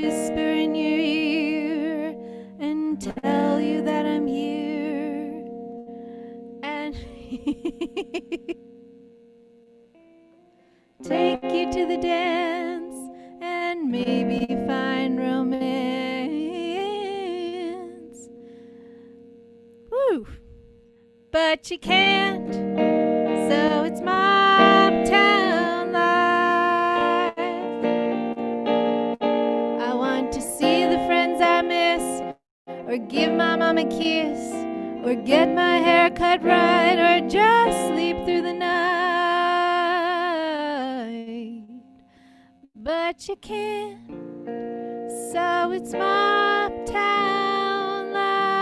whisper in your ear and tell you that I'm here and take you to the dance and maybe find romance. Woo! But you can't, so it's Mobtown life. I want to see the friends I miss, or give my mom a kiss, or get my hair cut right, or just sleep through the night. But you can't, so it's Mobtown life.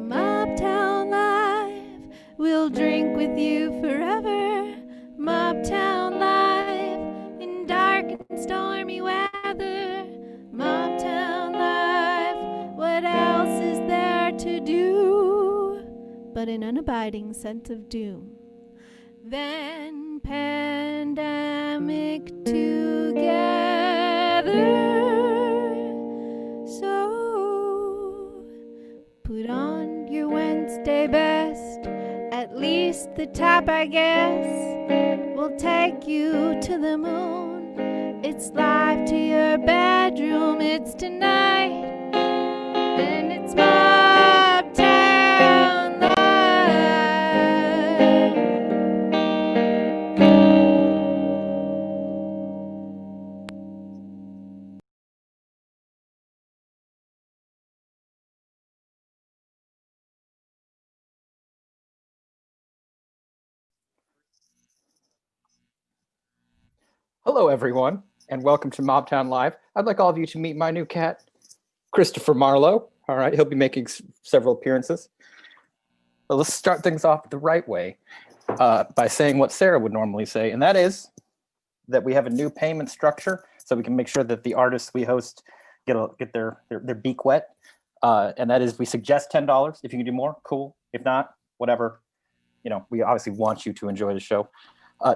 Mobtown life, we'll drink with you forever. Mobtown life, in dark and stormy weather. Mobtown life, what else is there to do but an unabiding sense of doom? Then pandemic together. So put on your Wednesday best, at least the top, I guess. We'll take you to the moon. It's live to your bedroom. It's tonight, and it's Mobtown life. Hello, everyone, and welcome to Mobtown Live. I'd like all of you to meet my new cat, Christopher Marlowe. All right, he'll be making several appearances. But let's start things off the right way by saying what Sarah would normally say, and that is that we have a new payment structure so we can make sure that the artists we host get their beak wet. And that is, we suggest $10. If you can do more, cool. If not, whatever. You know, we obviously want you to enjoy the show.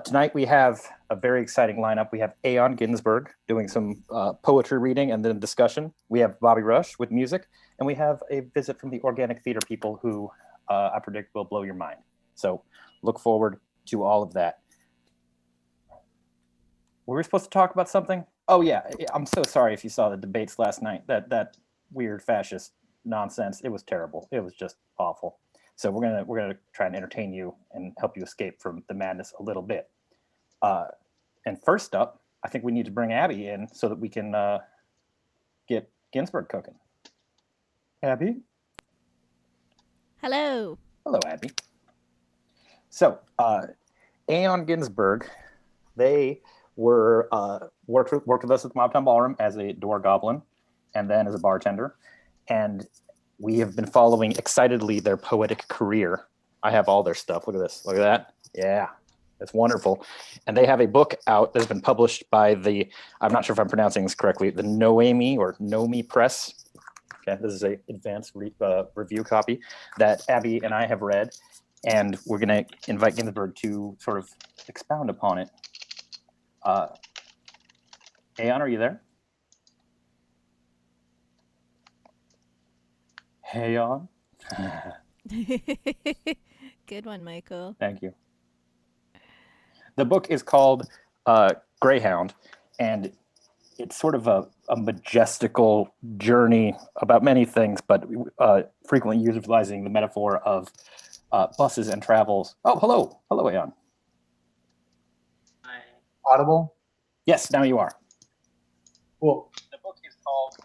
Tonight we have a very exciting lineup. We have Aeon Ginsberg doing some poetry reading and then discussion. We have Bobbi Rush with music, and we have a visit from the Organic Theatre people who I predict will blow your mind. So look forward to all of that. Were we supposed to talk about something? Oh yeah, I'm so sorry if you saw the debates last night. That weird fascist nonsense. It was terrible. It was just awful. So we're gonna try and entertain you and help you escape from the madness a little bit. And first up, I think we need to bring Abby in so that we can get Ginsberg cooking. Abby? Hello. Hello, Abby. So Aeon Ginsberg, they were worked with us at the Mobtown Ballroom as a door goblin and then as a bartender. And we have been following excitedly their poetic career. I have all their stuff. Look at this. Look at that. Yeah, it's wonderful. And they have a book out that's been published by the, I'm not sure if I'm pronouncing this correctly, the Noemi Press. Okay, this is a advanced review copy that Abby and I have read. And we're going to invite Ginsberg to sort of expound upon it. Aeon, are you there? Aeon? Good one, Michael. Thank you. The book is called Greyhound, and it's sort of a majestical journey about many things, but frequently utilizing the metaphor of buses and travels. Oh, hello. Hello, Aeon. Audible? Yes, now you are. Cool. The book is called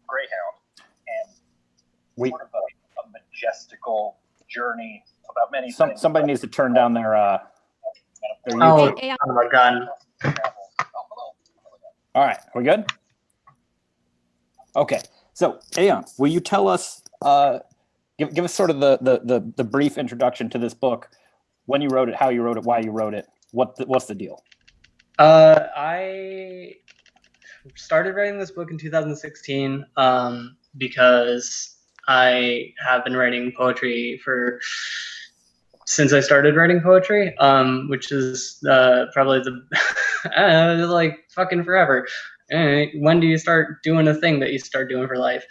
Greyhound, and sort of a majestical journey about many things. Somebody needs to turn down their YouTube. Hey, Oh my God. All right, are we good? Okay, so Aeon, will you tell us, give us sort of the brief introduction to this book, when you wrote it, how you wrote it, why you wrote it, what's the deal? I started writing this book in 2016 because I have been writing poetry since I started writing poetry, which is probably the like fucking forever. When do you start doing a thing that you start doing for life?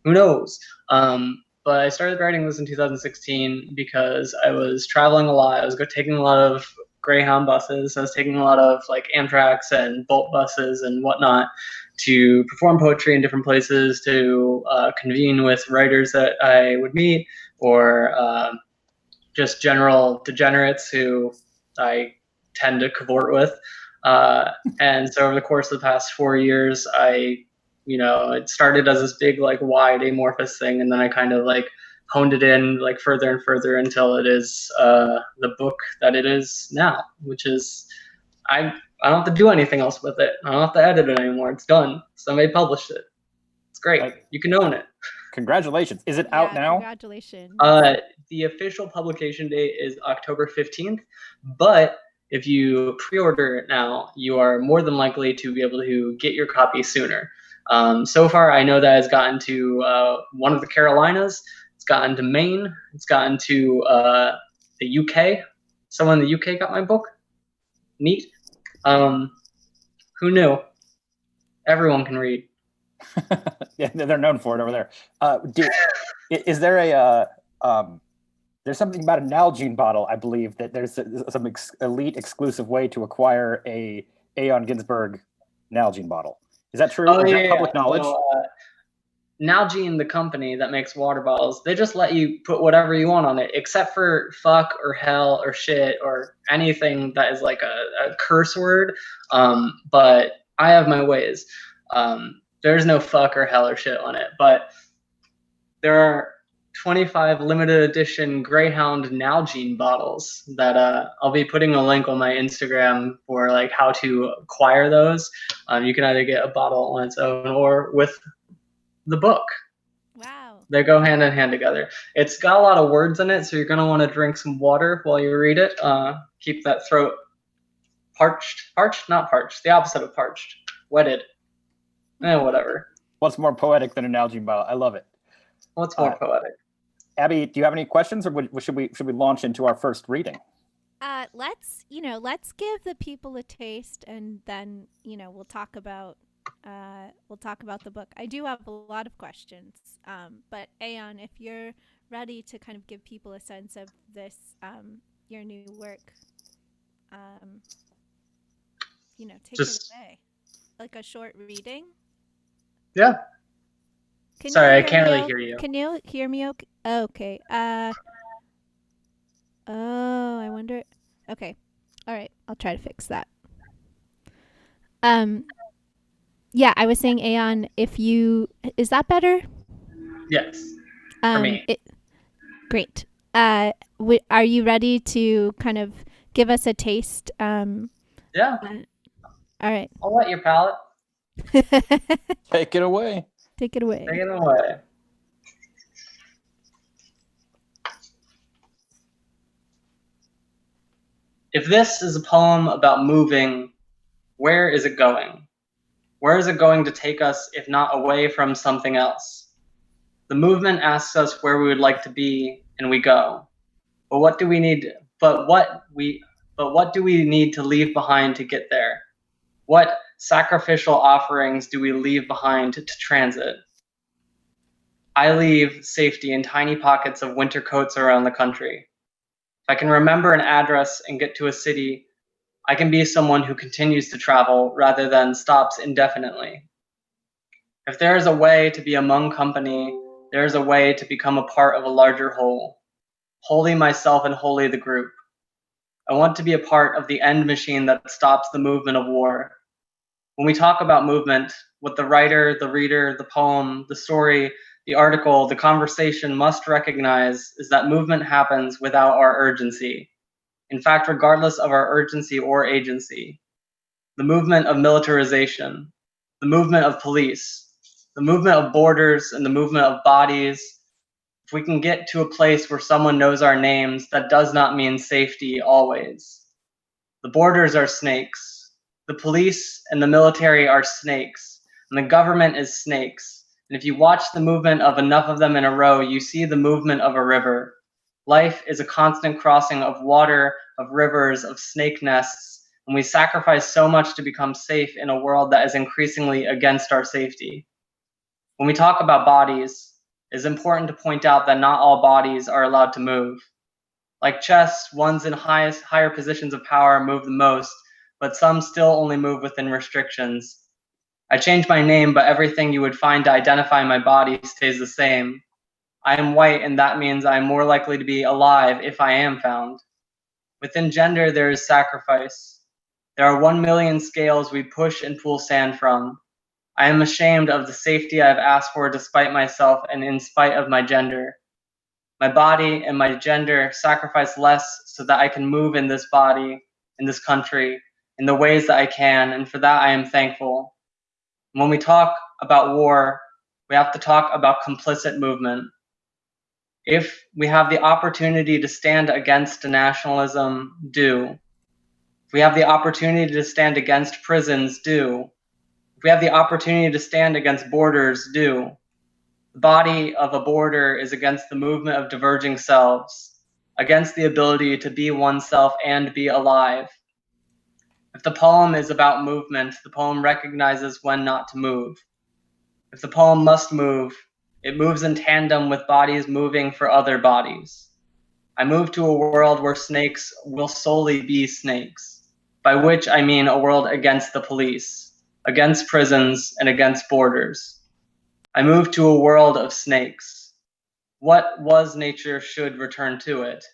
Who knows? But I started writing this in 2016 because I was traveling a lot. I was taking a lot of Greyhound buses. I was taking a lot of like Amtrak's and Bolt buses and whatnot to perform poetry in different places, to convene with writers that I would meet, or just general degenerates who I tend to cavort with. And so over the course of the past 4 years, it started as this big, like, wide amorphous thing, and then I kind of like honed it in like further and further until it is the book that it is now, which is I don't have to do anything else with it. I don't have to edit it anymore. It's done. Somebody published it. It's great. You can own it. Congratulations. Is it out now? Congratulations. The official publication date is October 15th, but if you pre-order it now, you are more than likely to be able to get your copy sooner. So far, I know that it's gotten to one of the Carolinas. It's gotten to Maine. It's gotten to the UK. Someone in the UK got my book. Neat. Who knew? Everyone can read. Yeah, they're known for it over there. Is there there's something about a Nalgene bottle, I believe, that there's some elite exclusive way to acquire a Aeon Ginsberg Nalgene bottle. Is that true? Is that public knowledge? So, Nalgene, the company that makes water bottles, they just let you put whatever you want on it, except for fuck or hell or shit or anything that is like a curse word. But I have my ways. There's no fuck or hell or shit on it. But there are 25 limited edition Greyhound Nalgene bottles that I'll be putting a link on my Instagram for like how to acquire those. You can either get a bottle on its own or with the book. Wow. They go hand in hand together. It's got a lot of words in it, so you're going to want to drink some water while you read it. Keep that throat parched. Parched? Not parched. The opposite of parched. Wetted. Whatever. What's more poetic than a Nalgene bottle? I love it. What's more poetic? Abby, do you have any questions, or should we launch into our first reading? Let's give the people a taste, and then we'll talk about the book. I do have a lot of questions, but Aeon, if you're ready to kind of give people a sense of this, your new work, take it away, like a short reading. Yeah. Sorry, I can't really hear you. Can you hear me okay? Okay. I wonder. Okay. All right. I'll try to fix that. Yeah, I was saying, Aeon, is that better? Yes. For me. Great. Are you ready to kind of give us a taste? Yeah. All right. I'll let your palate. Take it away. Take it away. Take it away. If this is a poem about moving, where is it going? Where is it going to take us, if not away from something else? The movement asks us where we would like to be, and we go. But what do we need? But what do we need to leave behind to get there? What sacrificial offerings do we leave behind to transit? I leave safety in tiny pockets of winter coats around the country. If I can remember an address and get to a city, I can be someone who continues to travel rather than stops indefinitely. If there is a way to be among company, there is a way to become a part of a larger whole. Wholly myself and wholly the group. I want to be a part of the end machine that stops the movement of war. When we talk about movement, what the writer, the reader, the poem, the story, the article, the conversation must recognize is that movement happens without our urgency. In fact, regardless of our urgency or agency. The movement of militarization, the movement of police, the movement of borders, and the movement of bodies. If we can get to a place where someone knows our names, that does not mean safety always. The borders are snakes. The police and the military are snakes, and the government is snakes. And if you watch the movement of enough of them in a row, you see the movement of a river. Life is a constant crossing of water, of rivers, of snake nests, and we sacrifice so much to become safe in a world that is increasingly against our safety. When we talk about bodies, it's important to point out that not all bodies are allowed to move. Like chess, ones in higher positions of power move the most, but some still only move within restrictions. I changed my name, but everything you would find to identify my body stays the same. I am white, and that means I am more likely to be alive if I am found. Within gender, there is sacrifice. There are 1 million scales we push and pull sand from. I am ashamed of the safety I have asked for despite myself and in spite of my gender. My body and my gender sacrifice less so that I can move in this body, in this country, in the ways that I can, and for that I am thankful. When we talk about war, we have to talk about complicit movement. If we have the opportunity to stand against nationalism, do. If we have the opportunity to stand against prisons, do. If we have the opportunity to stand against borders, do. The body of a border is against the movement of diverging selves, against the ability to be oneself and be alive. If the poem is about movement, the poem recognizes when not to move. If the poem must move, it moves in tandem with bodies moving for other bodies. I move to a world where snakes will solely be snakes, by which I mean a world against the police, against prisons, and against borders. I move to a world of snakes. What was nature should return to it.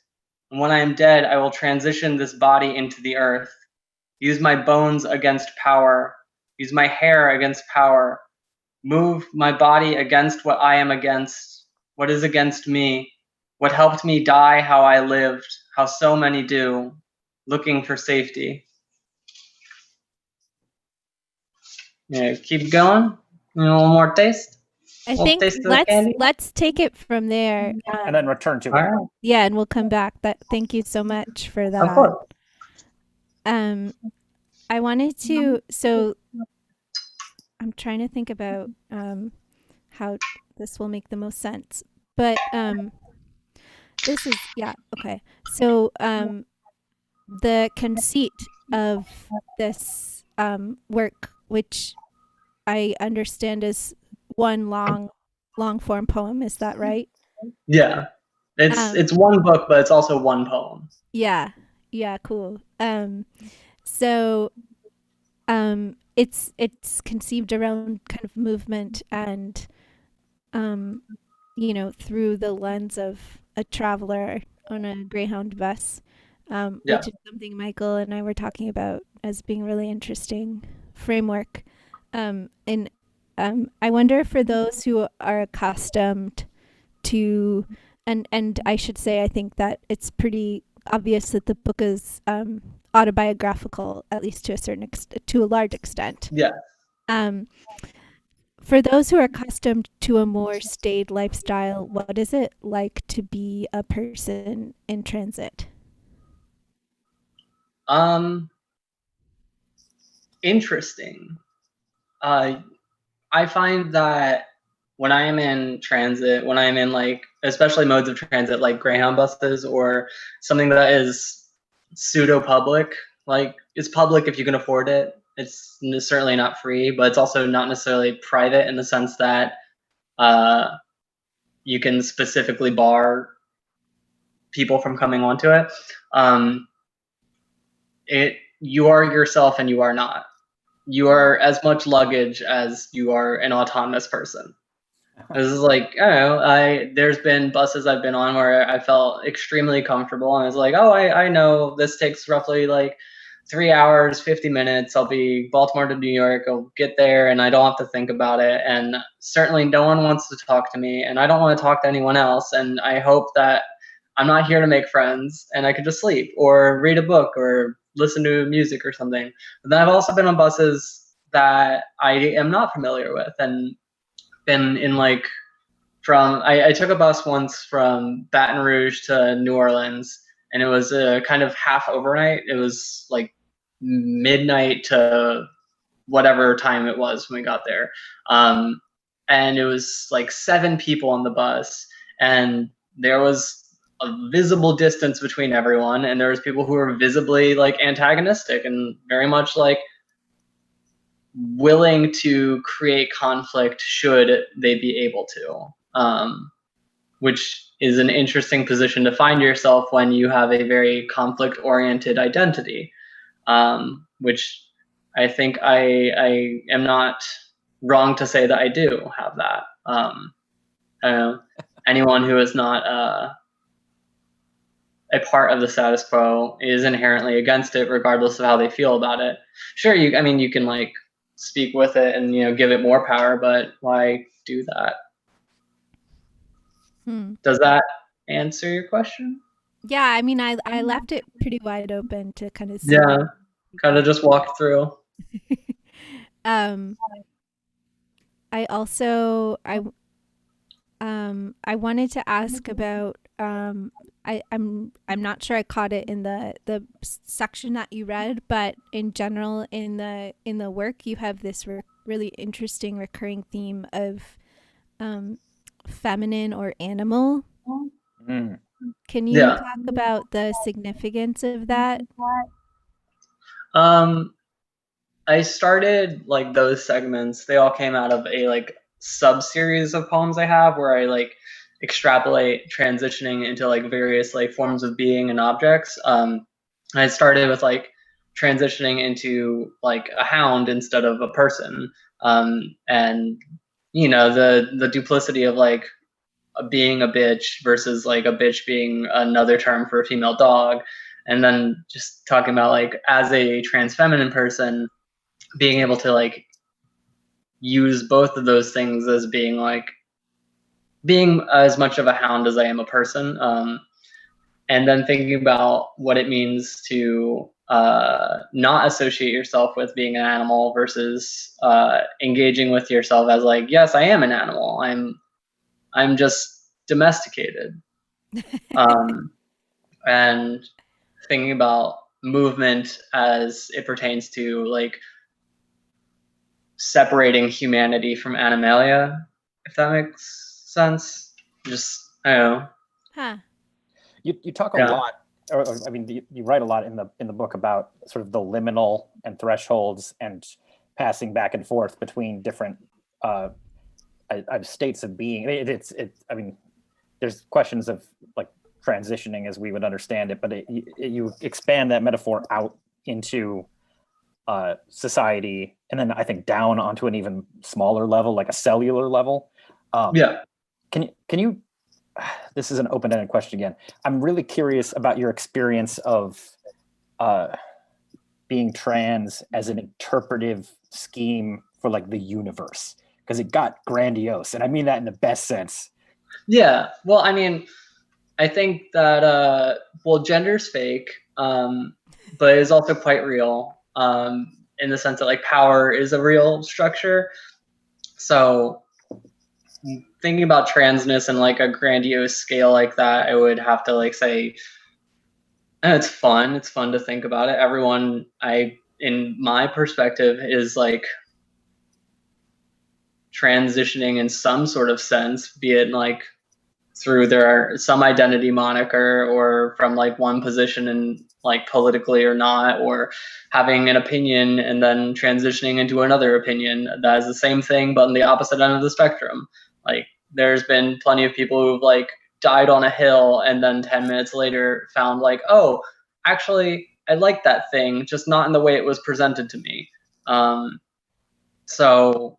And when I am dead, I will transition this body into the earth, use my bones against power, use my hair against power, move my body against what I am against, what is against me, what helped me die how I lived, how so many do, looking for safety. Yeah, keep going. You know, one more taste. I Well, think taste of the candy? let's take it from there. And then return to All it. right. Yeah, and we'll come back. Thank you so much for that. Of course. I wanted to, so I'm trying to think about how this will make the most sense. But this is, yeah, okay. So the conceit of this work, which I understand is one long form poem, is that right? Yeah. It's one book, but it's also one poem. Yeah, cool. So it's conceived around kind of movement and through the lens of a traveler on a Greyhound bus, which is something Michael and I were talking about as being really interesting framework. And I wonder, for those who are accustomed to, and I should say, I think that it's pretty obvious that the book is autobiographical, at least to a large extent. Yeah. For those who are accustomed to a more staid lifestyle, what is it like to be a person in transit? Interesting. I find that when I am in transit, when I am in especially modes of transit like Greyhound buses or something that is pseudo public, like it's public if you can afford it. It's certainly not free, but it's also not necessarily private in the sense that you can specifically bar people from coming onto it. You are yourself and you are not. You are as much luggage as you are an autonomous person. This is like, I don't know, there's been buses I've been on where I felt extremely comfortable, and I was like, oh, I know this takes roughly 3 hours, 50 minutes. I'll be Baltimore to New York. I'll get there and I don't have to think about it. And certainly no one wants to talk to me, and I don't want to talk to anyone else. And I hope that I'm not here to make friends and I could just sleep or read a book or listen to music or something. But then I've also been on buses that I am not familiar with, and been in I took a bus once from Baton Rouge to New Orleans, and it was a kind of half overnight. It was like midnight to whatever time it was when we got there. And it was 7 people on the bus, and there was a visible distance between everyone, and there was people who were visibly like antagonistic and very much like willing to create conflict should they be able to, which is an interesting position to find yourself when you have a very conflict-oriented identity, which I think I am not wrong to say that I do have that. I don't know, anyone who is not a part of the status quo is inherently against it, regardless of how they feel about it. Sure, you can like speak with it and give it more power, but why do that? Does that answer your question? Yeah, I mean, I left it pretty wide open to kind of see. Yeah, kind of just walk through. I also I wanted to ask about I'm not sure I caught it in the section that you read, but in general in the work you have this really interesting recurring theme of feminine or animal. Can you talk about the significance of that? I started like those segments. They all came out of a like sub-series of poems I have where I like extrapolate transitioning into like various like forms of being and objects. I started with like transitioning into like a hound instead of a person, and the duplicity of like being a bitch versus like a bitch being another term for a female dog, and then just talking about like as a trans feminine person being able to like use both of those things as being as much of a hound as I am a person, and then thinking about what it means to not associate yourself with being an animal versus engaging with yourself as like, yes, I am an animal. I'm just domesticated. And thinking about movement as it pertains to like separating humanity from animalia, if that makes sense. Just, I don't know. Huh. You talk a lot, or I mean, you write a lot in the book about sort of the liminal and thresholds and passing back and forth between different states of being. I mean, there's questions of like transitioning as we would understand it, but you expand that metaphor out into society, and then I think down onto an even smaller level, like a cellular level. Can you? This is an open-ended question again. I'm really curious about your experience of being trans as an interpretive scheme for like the universe, because it got grandiose, and I mean that in the best sense. Yeah. Well, I mean, I think that gender's fake, but it's also quite real. In the sense that like power is a real structure. So thinking about transness in like a grandiose scale like that, I would have to like say, and it's fun. It's fun to think about it. Everyone, in my perspective, is like transitioning in some sort of sense, be it like through some identity moniker or from like one position and like politically or not, or having an opinion and then transitioning into another opinion that is the same thing but on the opposite end of the spectrum. Like there's been plenty of people who've like died on a hill and then 10 minutes later found like, oh, actually I like that thing, just not in the way it was presented to me. So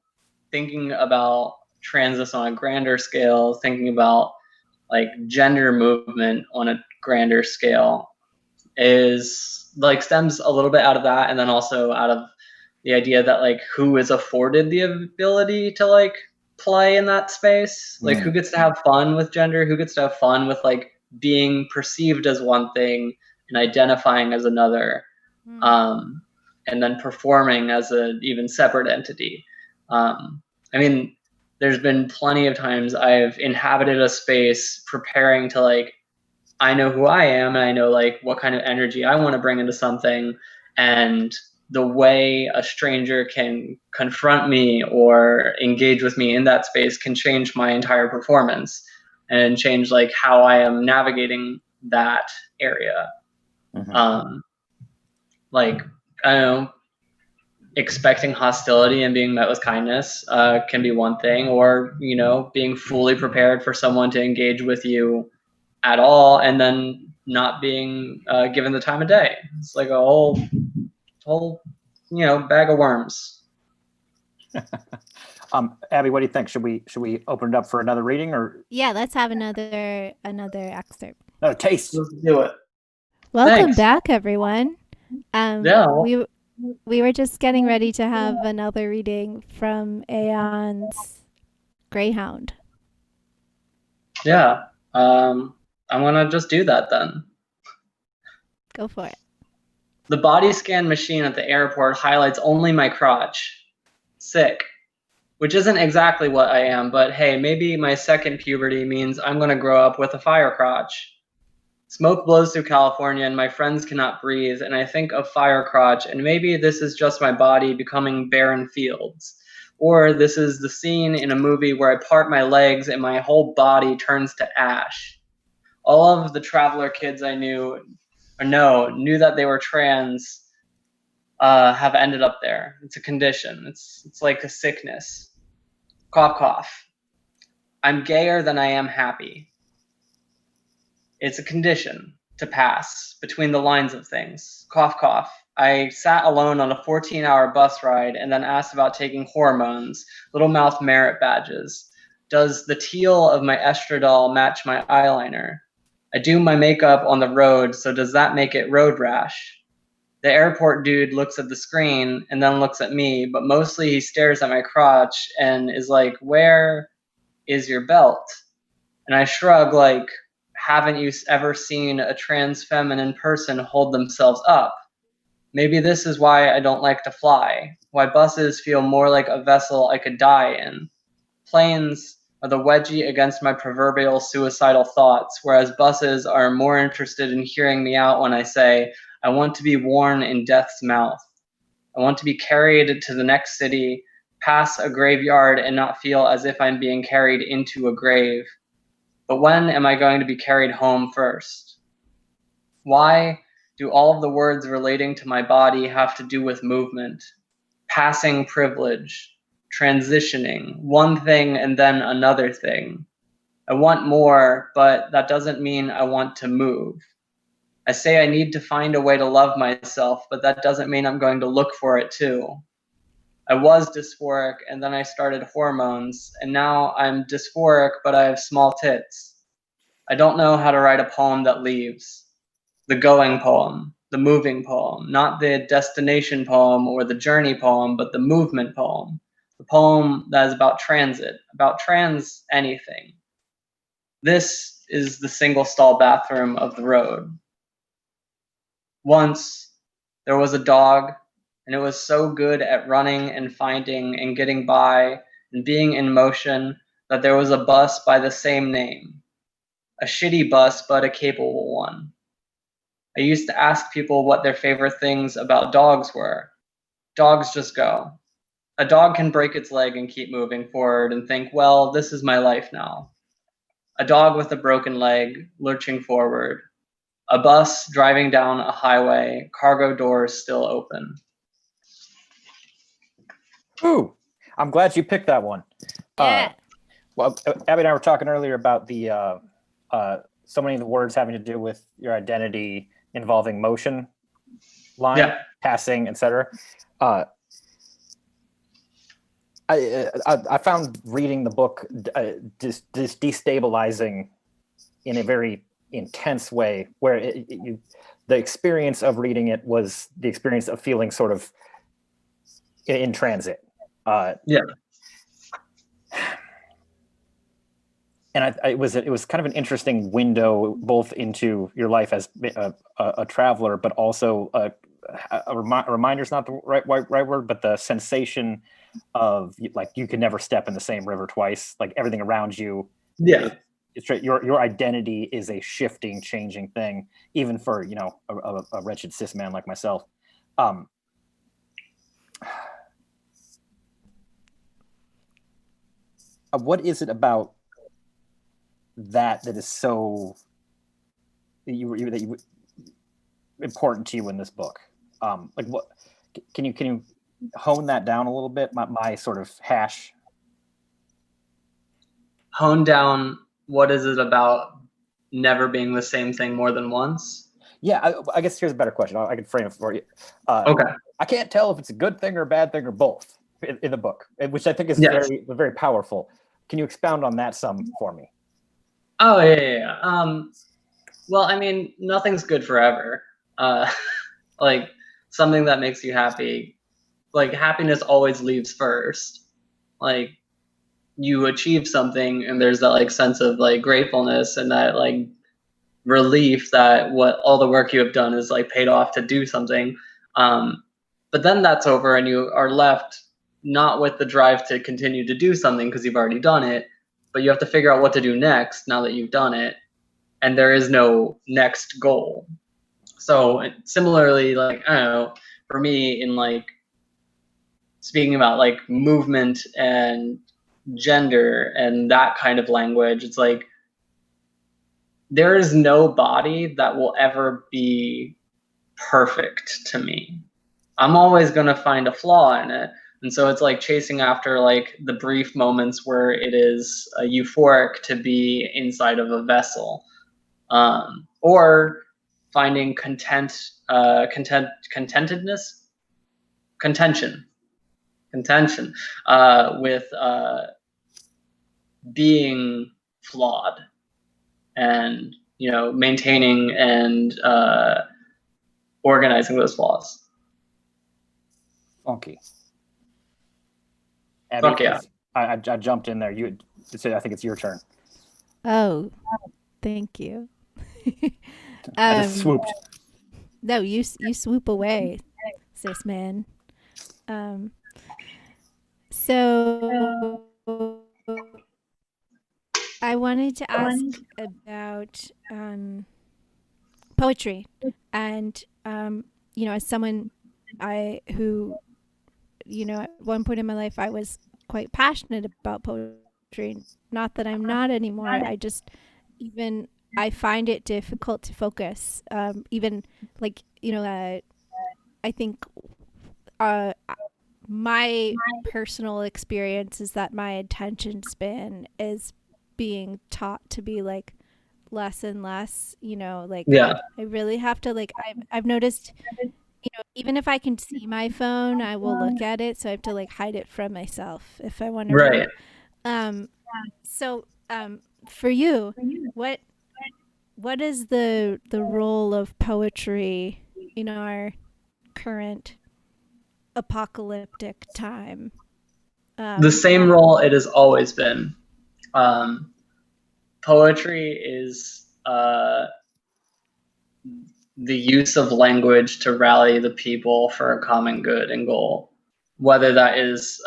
thinking about transness on a grander scale, thinking about like gender movement on a grander scale is like stems a little bit out of that, and then also out of the idea that like who is afforded the ability to like play in that space, like who gets to have fun with gender, who gets to have fun with like being perceived as one thing and identifying as another, and then performing as an even separate entity. I mean, there's been plenty of times I've inhabited a space preparing to like, I know who I am and I know like what kind of energy I want to bring into something, and the way a stranger can confront me or engage with me in that space can change my entire performance. and change like how I am navigating that area. Mhm. Like, I don't know, expecting hostility and being met with kindness can be one thing, or, you know, being fully prepared for someone to engage with you at all and then not being given the time of day. It's like a whole, you know, bag of worms. Abby, what do you think? Should we open it up for another reading or Yeah, let's have another excerpt. no taste? Let's do it. Welcome Thanks. back, everyone. Yeah. We were just getting ready to have another reading from Aeon's Greyhound. Yeah. I'm gonna just do that then. Go for it. The body scan machine at the airport highlights only my crotch. Sick. Which isn't exactly what I am, but hey, maybe my second puberty means I'm gonna grow up with a fire crotch. Smoke blows through California and my friends cannot breathe, and I think of fire crotch, and maybe this is just my body becoming barren fields. Or this is the scene in a movie where I part my legs and my whole body turns to ash. All of the traveler kids I knew that they were trans have ended up there. It's a condition. It's like a sickness. Cough, cough. I'm gayer than I am happy. It's a condition to pass between the lines of things. Cough, cough. I sat alone on a 14-hour bus ride and then asked about taking hormones, little mouth merit badges. Does the teal of my estradiol match my eyeliner? I do my makeup on the road, so does that make it road rash? The airport dude looks at the screen and then looks at me, but mostly he stares at my crotch and is like, "Where is your belt?" And I shrug like, haven't you ever seen a trans feminine person hold themselves up? Maybe this is why I don't like to fly, why buses feel more like a vessel I could die in. Planes are the wedgie against my proverbial suicidal thoughts, whereas buses are more interested in hearing me out when I say, I want to be worn in death's mouth. I want to be carried to the next city, pass a graveyard, and not feel as if I'm being carried into a grave. But when am I going to be carried home first? Why do all of the words relating to my body have to do with movement, passing privilege, transitioning, one thing and then another thing? I want more, but that doesn't mean I want to move. I say I need to find a way to love myself, but that doesn't mean I'm going to look for it too. I was dysphoric and then I started hormones, and now I'm dysphoric, but I have small tits. I don't know how to write a poem that leaves. The going poem, the moving poem, not the destination poem or the journey poem, but the movement poem. The poem that is about transit, about trans anything. This is the single stall bathroom of the road. Once there was a dog, and it was so good at running and finding and getting by and being in motion that there was a bus by the same name. A shitty bus, but a capable one. I used to ask people what their favorite things about dogs were. Dogs just go. A dog can break its leg and keep moving forward and think, well, this is my life now. A dog with a broken leg, lurching forward. A bus driving down a highway, cargo doors still open. Ooh, I'm glad you picked that one. Yeah. Well, Abby and I were talking earlier about the so many of the words having to do with your identity involving motion, line, passing, etc. I found reading the book just destabilizing in a very intense way, where the experience of reading it was the experience of feeling sort of in transit. And it was kind of an interesting window both into your life as a traveler, but also a reminder's not the right word, but the sensation of like you could never step in the same river twice. Like everything around you, it's your identity is a shifting, changing thing, even for a wretched cis man like myself. What is it about that is so that you important to you in this book? Like, what can you hone that down a little bit? My sort of hash. Hone down, what is it about never being the same thing more than once? Yeah, I guess here's a better question. I can frame it for you. Okay. I can't tell if it's a good thing or a bad thing or both in the book, which I think is Yes. very powerful. Can you expound on that some for me? Oh, yeah. Well, I mean, nothing's good forever. Like, something that makes you happy, like, happiness always leaves first. Like, you achieve something and there's that like sense of like gratefulness and that like relief that what all the work you have done is like paid off to do something. But then that's over and you are left not with the drive to continue to do something because you've already done it, but you have to figure out what to do next now that you've done it, and there is no next goal. So similarly, like, I don't know, for me, in like speaking about like movement and gender and that kind of language, it's like there is no body that will ever be perfect to me. I'm always going to find a flaw in it. And so it's like chasing after like the brief moments where it is euphoric to be inside of a vessel, or finding contentedness, contention with being flawed, and maintaining and organizing those flaws. Funky. Abby, Fuck yeah. I jumped in there. I think it's your turn. Oh, thank you. I just swooped. No, you swoop away, sis man. So I wanted to ask about poetry, and as someone who at one point in my life I was quite passionate about poetry. Not that I'm not anymore. I just I find it difficult to focus. Even like I think my personal experience is that my attention span is being taught to be like less and less. Yeah. I really have to I've noticed. Even if I can see my phone, I will look at it. So I have to hide it from myself if I want to Right. read. So for you, what is the role of poetry in our current apocalyptic time? The same role it has always been. Poetry is the use of language to rally the people for a common good and goal, whether that is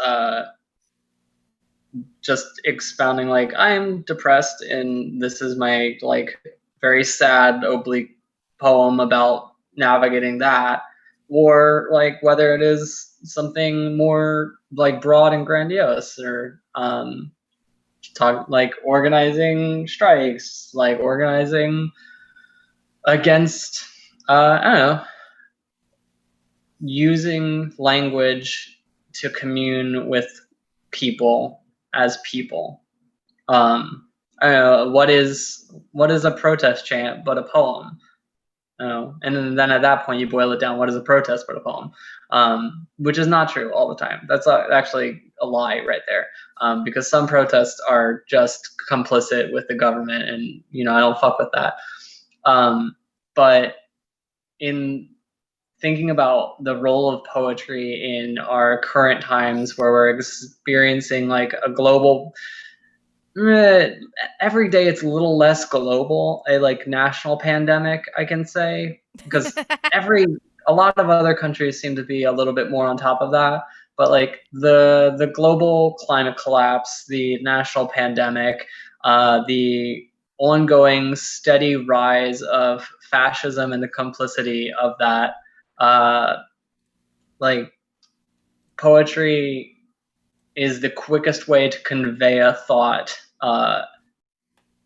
just expounding like I am depressed and this is my very sad oblique poem about navigating that, or whether it is something more broad and grandiose, or talk organizing strikes, organizing against I don't know, using language to commune with people as people. I don't know, what is a protest chant but a poem? And then at that point you boil it down. What is a protest but a poem? Which is not true all the time. That's actually a lie right there, because some protests are just complicit with the government, and I don't fuck with that. But in thinking about the role of poetry in our current times, where we're experiencing a global, every day it's a little less global, a national pandemic, I can say, because a lot of other countries seem to be a little bit more on top of that, but the global climate collapse, the national pandemic, the ongoing steady rise of fascism and the complicity of that, poetry is the quickest way to convey a thought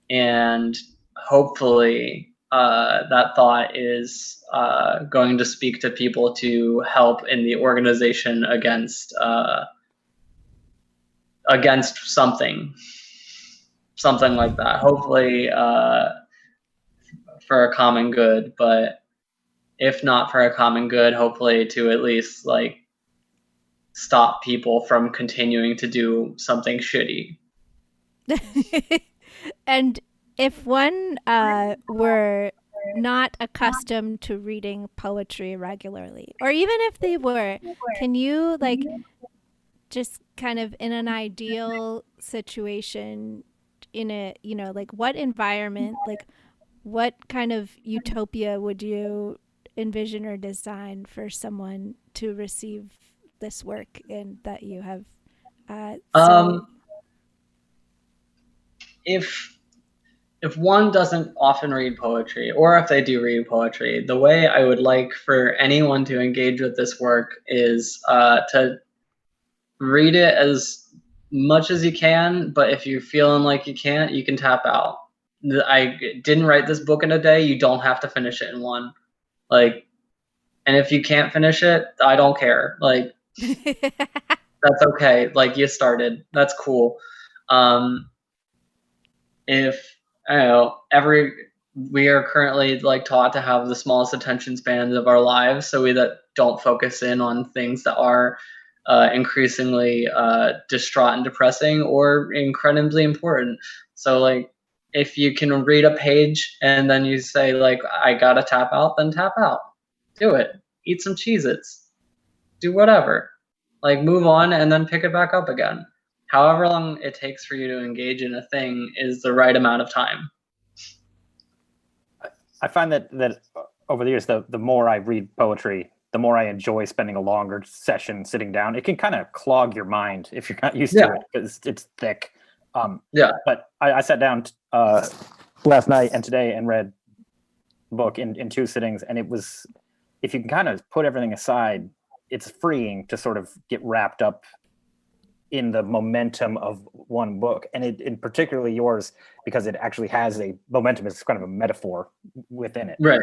and hopefully that thought is going to speak to people to help in the organization against something like that. Hopefully for a common good, but if not for a common good, hopefully to at least like stop people from continuing to do something shitty. And if one were not accustomed to reading poetry regularly, or even if they were, can you like just kind of in an ideal situation, in a, you know, like what environment, like what kind of utopia would you envision or design for someone to receive this work and that you have If one doesn't often read poetry, or if they do read poetry, the way I would like for anyone to engage with this work is to read it as much as you can, but if you're feeling like you can't, you can tap out. I didn't write this book in a day. You don't have to finish it in one. Like, and if you can't finish it, I don't care. Like, that's okay. Like, you started. That's cool. If I don't know, we are currently like taught to have the smallest attention spans of our lives, so we that don't focus in on things that are increasingly distraught and depressing or incredibly important. So like, if you can read a page and then you say like, I gotta tap out, then tap out. Do it. Eat some Cheez-Its. Do whatever. Like, move on and then pick it back up again. However long it takes for you to engage in a thing is the right amount of time. I find that over the years, the more I read poetry, the more I enjoy spending a longer session sitting down. It can kind of clog your mind if you're not used to it because it's thick. But I sat down last night and today and read the book in 2 sittings, and it was, if you can kind of put everything aside, it's freeing to sort of get wrapped up in the momentum of one book, and in particularly yours, because it actually has a momentum. It's kind of a metaphor within it. Right.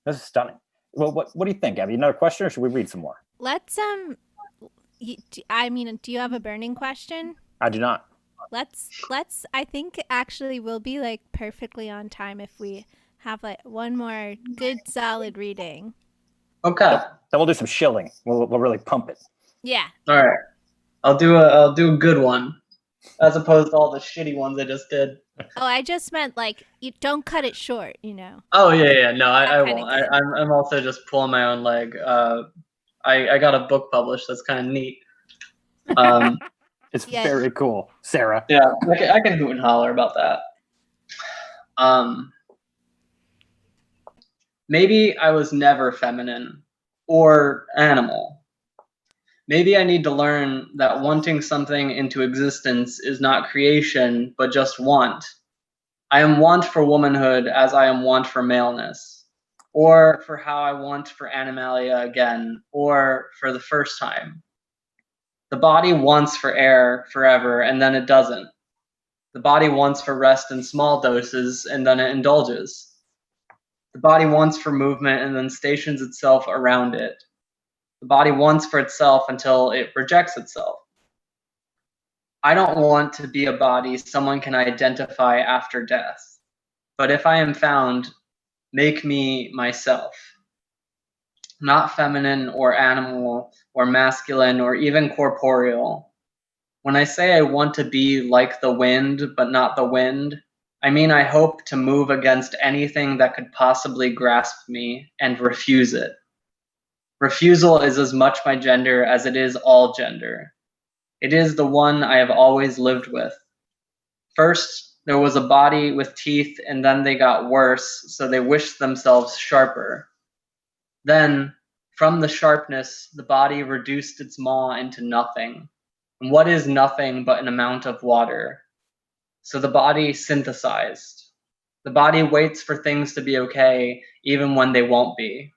This is stunning. Well, what do you think, Abby? Another question, or should we read some more? Let's I mean, do you have a burning question? I do not. Let's I think actually we'll be like perfectly on time if we have like one more good solid reading. Okay. Then we'll do some shilling. We'll really pump it. Yeah. All right. I'll do a good one, as opposed to all the shitty ones I just did. Oh, I just meant like, you don't cut it short, you know. Oh yeah. No, I kinda won't. good. I'm also just pulling my own leg. I got a book published. That's kind of neat. It's Yeah. very cool, Sarah. Yeah, I can hoot and holler about that. Maybe I was never feminine or animal. Maybe I need to learn that wanting something into existence is not creation, but just want. I am want for womanhood as I am want for maleness, or for how I want for animalia again, or for the first time. The body wants for air forever, and then it doesn't. The body wants for rest in small doses, and then it indulges. The body wants for movement and then stations itself around it. The body wants for itself until it rejects itself. I don't want to be a body someone can identify after death. But if I am found, make me myself. Not feminine or animal or masculine or even corporeal. When I say I want to be like the wind, but not the wind, I mean I hope to move against anything that could possibly grasp me and refuse it. Refusal is as much my gender as it is all gender. It is the one I have always lived with. First, there was a body with teeth, and then they got worse, so they wished themselves sharper. Then, from the sharpness, the body reduced its maw into nothing. And what is nothing but an amount of water? So the body synthesized. The body waits for things to be okay, even when they won't be.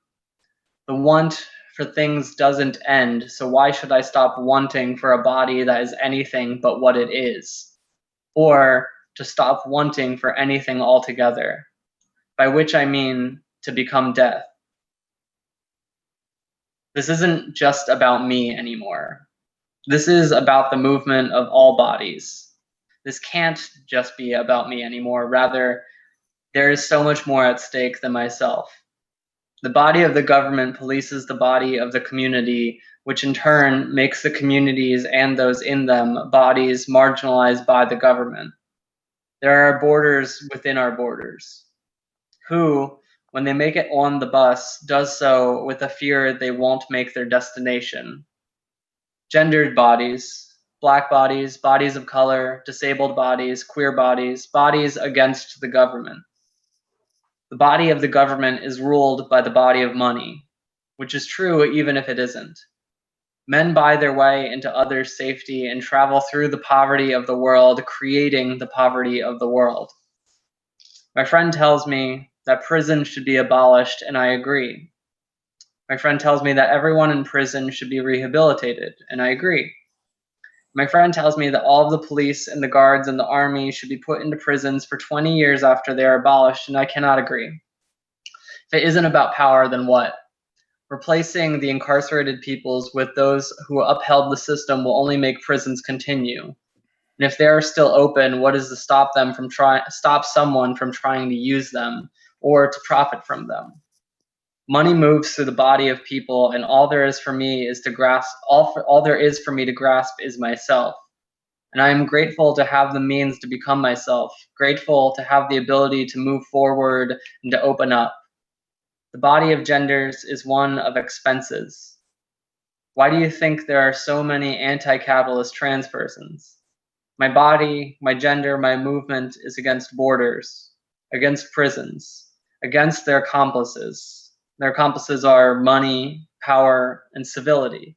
The want for things doesn't end, so why should I stop wanting for a body that is anything but what it is? Or to stop wanting for anything altogether, by which I mean to become death. This isn't just about me anymore. This is about the movement of all bodies. This can't just be about me anymore. Rather, there is so much more at stake than myself. The body of the government polices the body of the community, which in turn makes the communities and those in them bodies marginalized by the government. There are borders within our borders. Who, when they make it on the bus, does so with a fear they won't make their destination. Gendered bodies, black bodies, bodies of color, disabled bodies, queer bodies, bodies against the government. The body of the government is ruled by the body of money, which is true even if it isn't. Men buy their way into others' safety and travel through the poverty of the world, creating the poverty of the world. My friend tells me that prison should be abolished, and I agree. My friend tells me that everyone in prison should be rehabilitated, and I agree. My friend tells me that all of the police and the guards and the army should be put into prisons for 20 years after they are abolished, and I cannot agree. If it isn't about power, then what? Replacing the incarcerated peoples with those who upheld the system will only make prisons continue. And if they are still open, what is to stop someone from trying to use them or to profit from them? Money moves through the body of people, and all there is for me to grasp is myself. And I am grateful to have the means to become myself, grateful to have the ability to move forward and to open up. The body of genders is one of expenses. Why do you think there are so many anti-capitalist trans persons? My body, my gender, my movement is against borders, against prisons, against their accomplices. Their accomplices are money, power, and civility.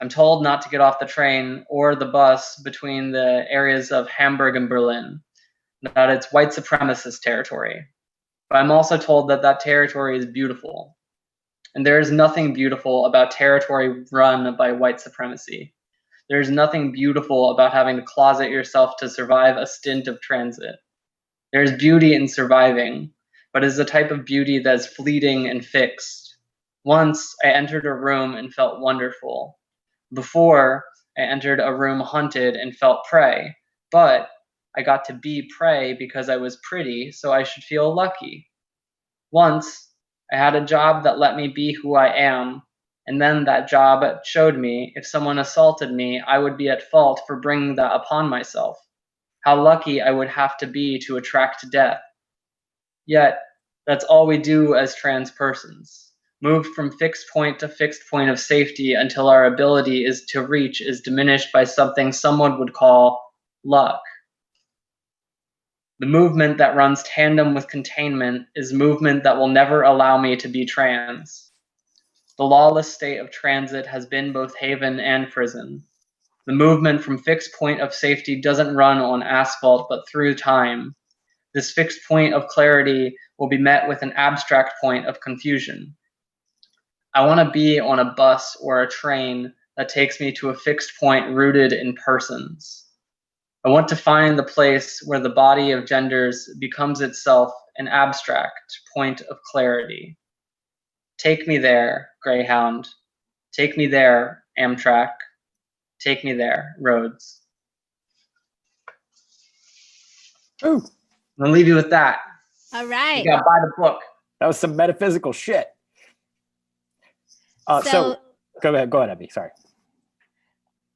I'm told not to get off the train or the bus between the areas of Hamburg and Berlin, that it's white supremacist territory. But I'm also told that that territory is beautiful. And there is nothing beautiful about territory run by white supremacy. There is nothing beautiful about having to closet yourself to survive a stint of transit. There is beauty in surviving, but it is a type of beauty that is fleeting and fixed. Once I entered a room and felt wonderful. Before, I entered a room haunted and felt prey, but I got to be prey because I was pretty, so I should feel lucky. Once, I had a job that let me be who I am, and then that job showed me if someone assaulted me, I would be at fault for bringing that upon myself. How lucky I would have to be to attract death. Yet, that's all we do as trans persons. Moved from fixed point to fixed point of safety until our ability to reach is diminished by something someone would call luck. The movement that runs tandem with containment is movement that will never allow me to be trans. The lawless state of transit has been both haven and prison. The movement from fixed point of safety doesn't run on asphalt but through time. This fixed point of clarity will be met with an abstract point of confusion. I want to be on a bus or a train that takes me to a fixed point rooted in persons. I want to find the place where the body of genders becomes itself an abstract point of clarity. Take me there, Greyhound. Take me there, Amtrak. Take me there, roads. Ooh, I'm gonna leave you with that. All right. You gotta buy the book. that was some metaphysical shit. So go ahead, Abby. Sorry.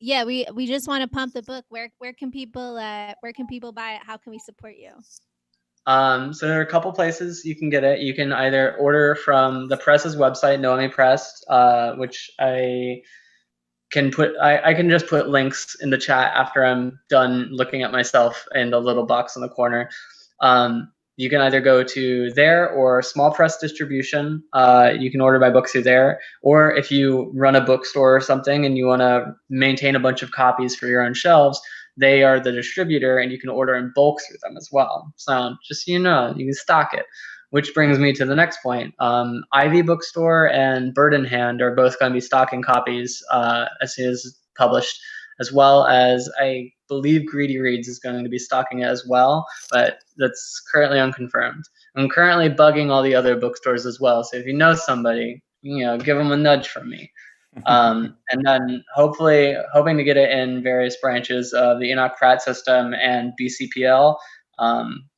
Yeah, we just want to pump the book. Where can people buy it? How can we support you? So there are a couple places you can get it. You can either order from the press's website, Noemi Press, which I can just put links in the chat after I'm done looking at myself in the little box in the corner. You can either go to there or Small Press Distribution. You can order my books through there. Or if you run a bookstore or something and you want to maintain a bunch of copies for your own shelves, they are the distributor and you can order in bulk through them as well. So just so you know, you can stock it. Which brings me to the next point. Ivy Bookstore and Bird in Hand are both going to be stocking copies as soon as published. as well as I believe Greedy Reads is going to be stocking it as well, but that's currently unconfirmed. I'm currently bugging all the other bookstores as well, so if you know somebody, give them a nudge from me. And then hopefully hoping to get it in various branches of the Enoch Pratt system and BCPL,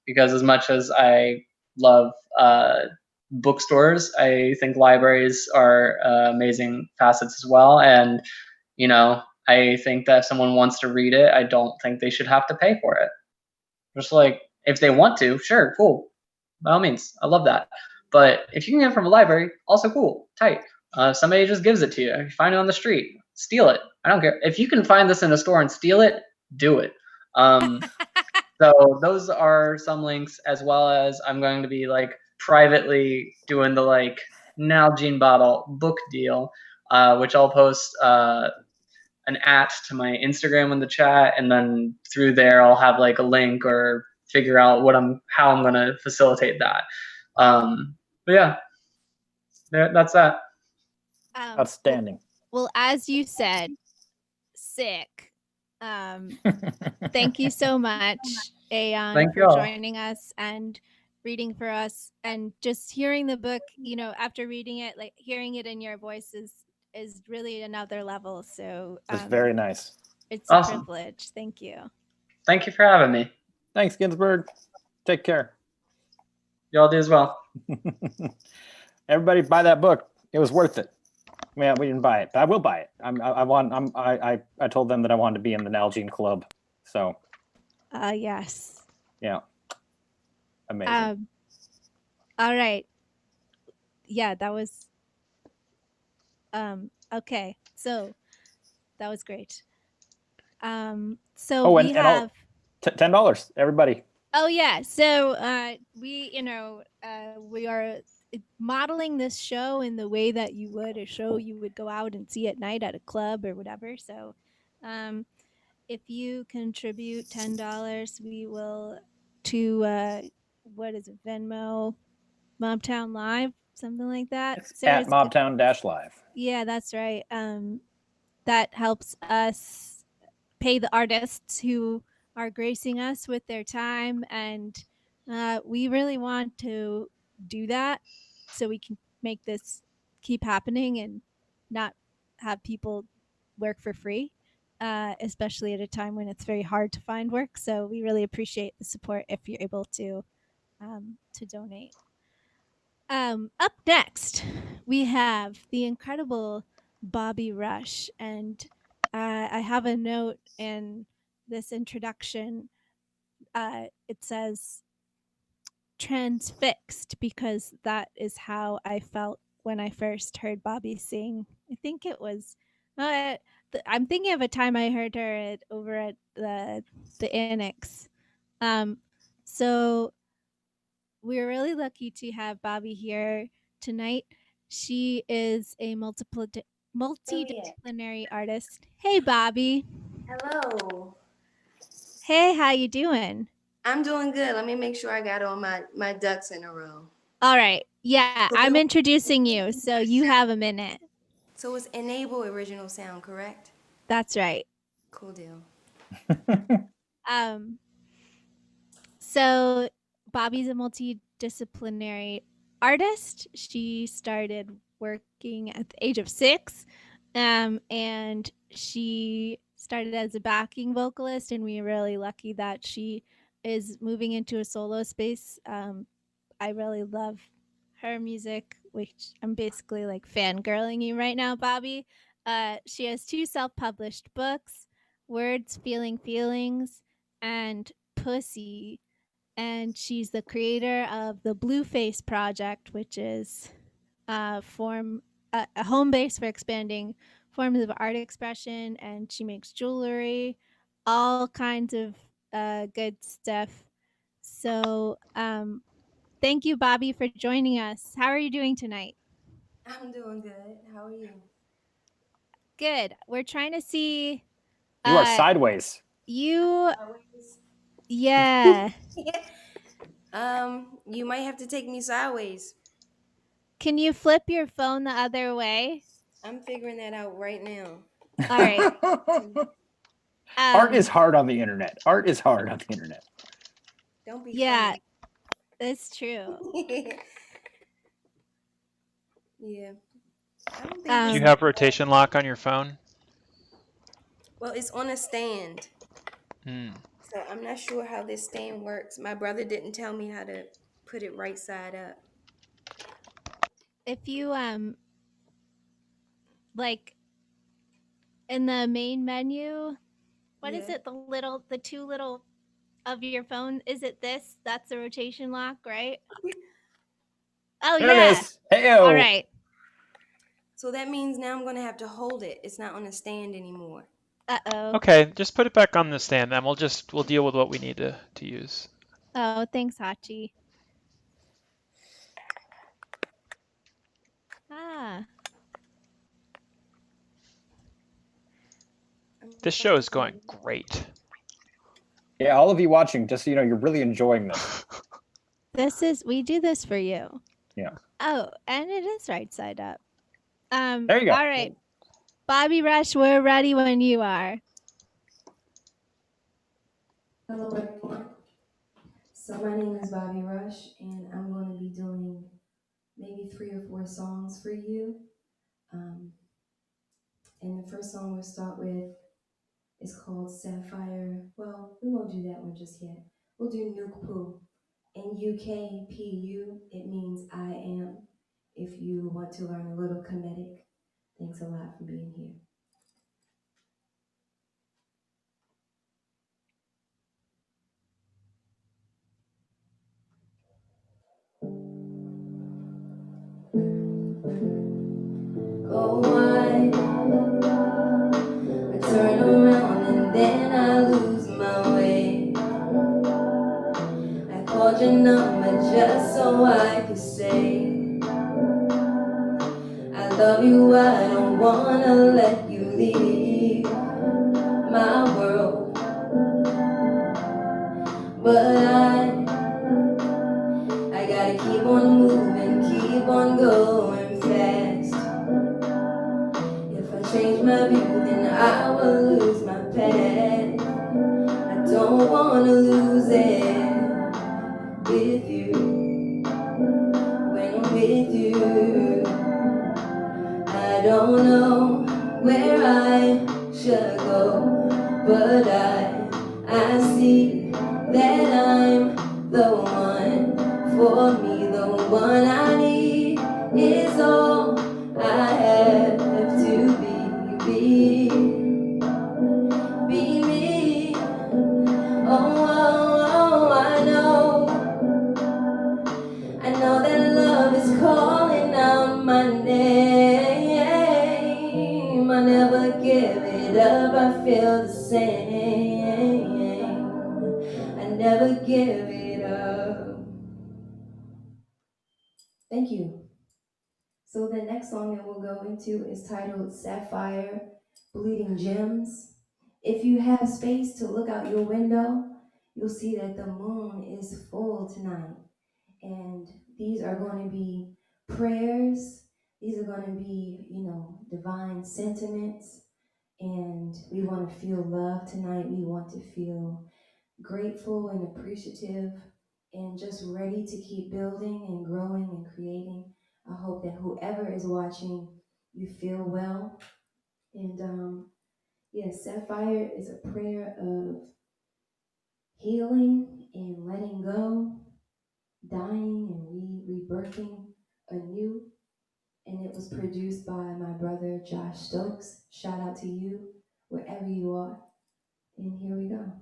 because as much as I love bookstores, I think libraries are amazing facets as well. And, I think that if someone wants to read it, I don't think they should have to pay for it. Just like, if they want to, sure, cool. By all means, I love that. But if you can get it from a library, also cool, tight. Somebody just gives it to you. If you find it on the street, steal it. I don't care. If you can find this in a store and steal it, do it. So those are some links, as well as I'm going to be privately doing the Nalgene bottle book deal, which I'll post an @ to my Instagram in the chat, and then through there I'll have a link or figure out how I'm gonna facilitate that. But yeah, that's that. Outstanding. Well, as you said, sick. Thank you so much, Aeon, Thank for y'all. joining us and reading for us, and just hearing the book. After reading it, hearing it in your voice is really another level. So It's very nice. It's awesome. a privilege. Thank you. Thank you for having me. Thanks, Ginsberg. Take care. Y'all do as well. Everybody buy that book. It was worth it. Yeah, we didn't buy it, but I will buy it. I told them that I wanted to be in the Nalgene Club. So. Yes. Yeah. Amazing. All right. Yeah, that was. Okay, so that was great. So we have $10, everybody. Oh yeah, so we are modeling this show in the way that you would a show you would go out and see at night at a club or whatever. So if you contribute $10, we will to what is it, Venmo, Mobtown Live, something like that. It's at Mobtown-Live. Yeah, that's right. That helps us pay the artists who are gracing us with their time, and we really want to do that so we can make this keep happening and not have people work for free, especially at a time when it's very hard to find work. So we really appreciate the support if you're able to donate. Up next, we have the incredible Bobbi Rush, and I have a note in this introduction. It says transfixed, because that is how I felt when I first heard Bobbi sing. I think it was I'm thinking of a time I heard her over at the Annex. So we're really lucky to have Bobbi here tonight. She is a multidisciplinary artist. Hey, Bobbi. Hello. Hey, how you doing? I'm doing good. Let me make sure I got all my ducks in a row. All right. Yeah, I'm introducing you, so you have a minute. So it's Enable Original Sound, correct? That's right. Cool deal. So Bobbi's a multidisciplinary artist. She started working at the age of 6, and she started as a backing vocalist, and we're really lucky that she is moving into a solo space. I really love her music, which I'm basically fangirling you right now, Bobbi. She has 2 self-published books, Words, Feeling Feelings, and Pussy. And she's the creator of the Blueface Project, which is a home base for expanding forms of art expression. And she makes jewelry, all kinds of good stuff. So thank you, Bobbi, for joining us. How are you doing tonight? I'm doing good. How are you? Good. We're trying to see. You are sideways. Yeah. You might have to take me sideways. Can you flip your phone the other way? I'm figuring that out right now. All right. Art is hard on the internet. Art is hard on the internet. Don't be Yeah, that's true. funny. Yeah. I don't think Do you this, have rotation lock on your phone? well, it's on a stand. Hmm. So I'm not sure how this stand works. My brother didn't tell me how to put it right side up. If you like in the main menu, what is Yeah. it? The two little of your phone. Is it this? That's the rotation lock, right? Oh There yeah. it is. Hey-o. All right. So that means now I'm gonna have to hold it. It's not on a stand anymore. Uh-oh. Okay, just put it back on the stand, then we'll deal with what we need to use. Oh, thanks, Hachi. Ah. This show is going great. Yeah, all of you watching, just so you know, you're really enjoying this. We do this for you. Yeah. Oh, and it is right side up. There you go. All right. Bobbi Rush, we're ready when you are. Hello everyone. So my name is Bobbi Rush and I'm going to be doing maybe 3 or 4 songs for you. And the first song we'll start with is called Sapphire. Well, we won't do that one just yet. We'll do Nukpu. NUKPU, it means I am. If you want to learn a little Kemetic. Thanks a lot for being here. Oh, I turn around and then I lose my way. I called your number just so I could say I love you, I don't wanna let you leave my world. But I gotta keep on moving, keep on going fast. If I change my view, then I will lose my path. I don't wanna lose it with you. When I'm with you, I don't know where I should go, but I see that I'm the one for me, the one I need is all I have to be me. Oh, I know that love is calling out my name. I never give it up, I feel the same. I never give it up. Thank you. So the next song that we'll go into is titled Sapphire, Bleeding Gems. If you have space to look out your window, you'll see that the moon is full tonight. And these are going to be prayers. These are going to be, divine sentiments. And we want to feel love tonight. We want to feel grateful and appreciative and just ready to keep building and growing and creating. I hope that whoever is watching, you feel well. And Sapphire is a prayer of healing and letting go, dying and rebirthing anew. And it was produced by my brother Josh Stokes. Shout out to you, wherever you are. And here we go.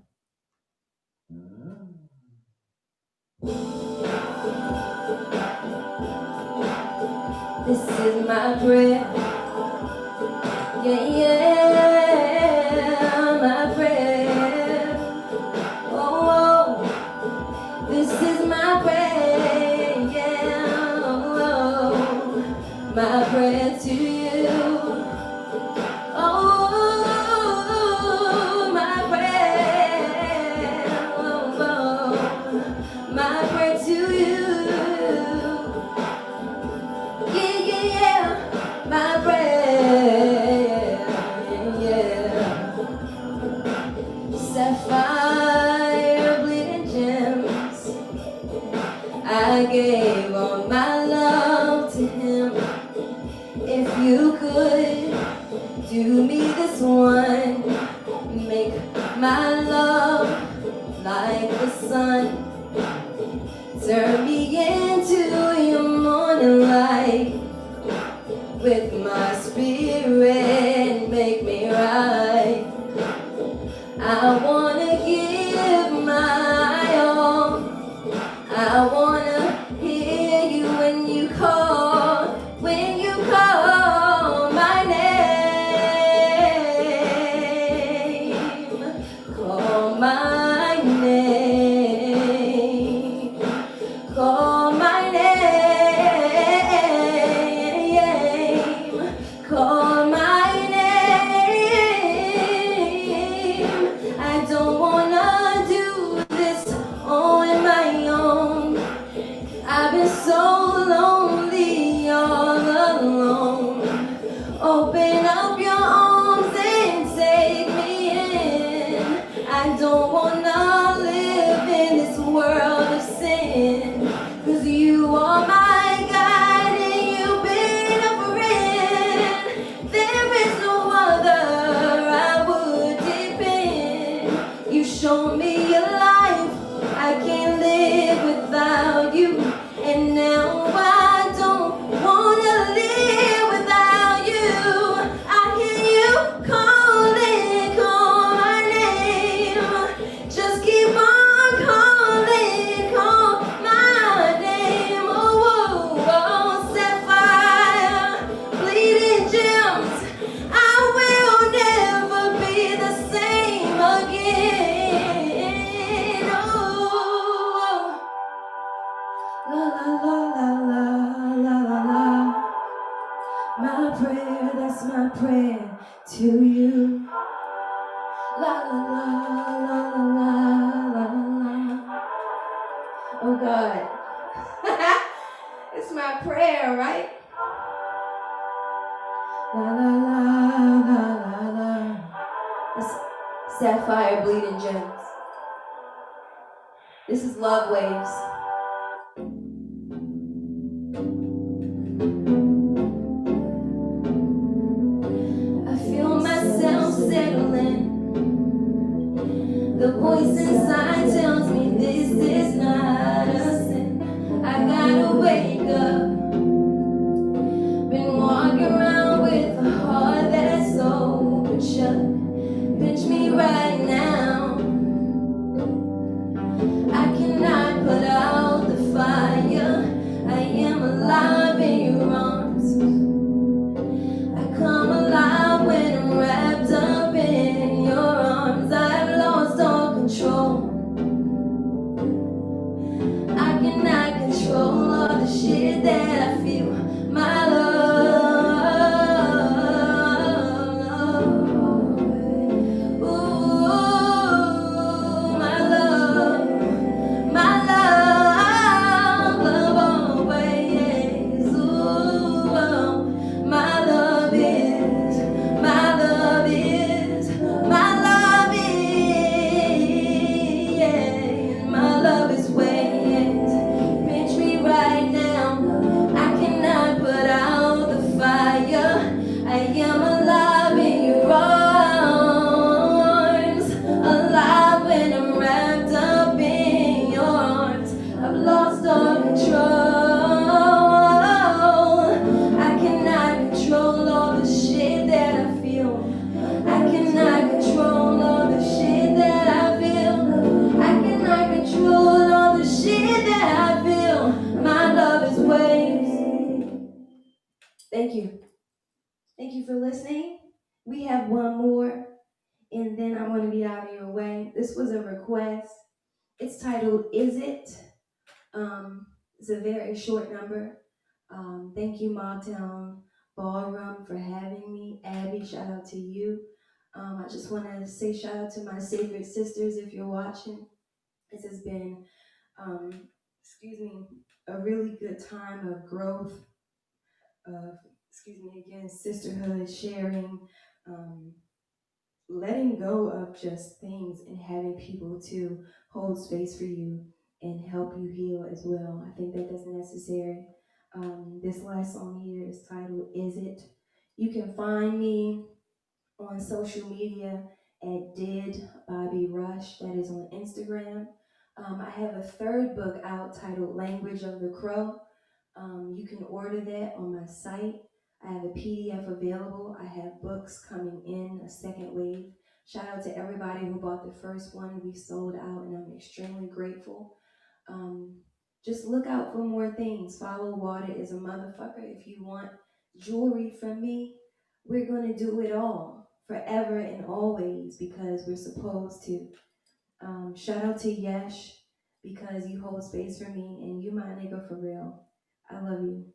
This is my prayer. Yeah, my prayer. Oh, this is my prayer. Yeah, oh, my prayer to you. Oh, my prayer. Oh, my prayer to you. Yeah, my prayer. Sapphire, bleeding gems. I gave all my love to him. If you could do me this one, make my love like the sun. Turn me into your morning light. With my spirit, make me right. I wanna give my all. I wanna hear you when you call my name. Call my name. Call my name. Call my name. I don't wanna do this on my own. I've been so lonely all alone. Open up your arms and take me in. I don't wanna live in this world of sin. 'Cause you are my guide and you've been a friend. There is no other I would depend. You show me your life, I can't live without you. And now I don't wanna live without you. I hear you calling, call my name. Just keep on calling, call my name. Oh, oh, oh, Sapphire, bleeding gems. I will never be the same again. Oh, la la la la la la la la. My prayer, that's my prayer to you. La la la la la la la la. Oh God. It's my prayer, right? La la la la la la. It's Sapphire, bleeding gems. This is Love Waves. I feel myself settling. The voice inside tells me this is not a sin. I gotta wake up. Been walking around with a heart that's open shut. Pinch me right now. I cannot put out the fire. I am alive in your arms. I come alive when I'm wrapped up in your arms. I've lost all control. I cannot control all the shit that I feel. My love. Ooh, my love. My love, love always. Ooh, my love is, my love is, my love is, yeah. My love is ways. Pinch me right now. I cannot put out the fire. I am alive in your arms. Alive when I'm wrapped up in your arms. I've lost all control. I cannot control all the shit that I feel. I cannot control all the shit that I feel. I cannot control all the shit that I feel. My love is waves. Thank you. Thank you for listening. We have one more, and then I'm going to be out of your way. This was a request. It's titled, Is It? It's a very short number. Thank you, Mobtown Ballroom, for having me. Abby, shout out to you. I just want to say shout out to my sacred sisters if you're watching. This has been, a really good time of growth, of, sisterhood, sharing, letting go of just things and having people to hold space for you and help you heal as well. I think that that's necessary. This last song here is titled Is It? You can find me on social media at Did Bobby Rush, that is on Instagram. I have a third book out titled Language of the Crow. You can order that on my site. I have a PDF available. I have books coming in, a second wave. Shout out to everybody who bought the first one. We sold out, and I'm extremely grateful. Um, just look out for more things. Follow Water is a Motherfucker. If you want jewelry from me, we're going to do it all forever and always because we're supposed to. Shout out to Yesh because you hold space for me and you my nigga for real. I love you.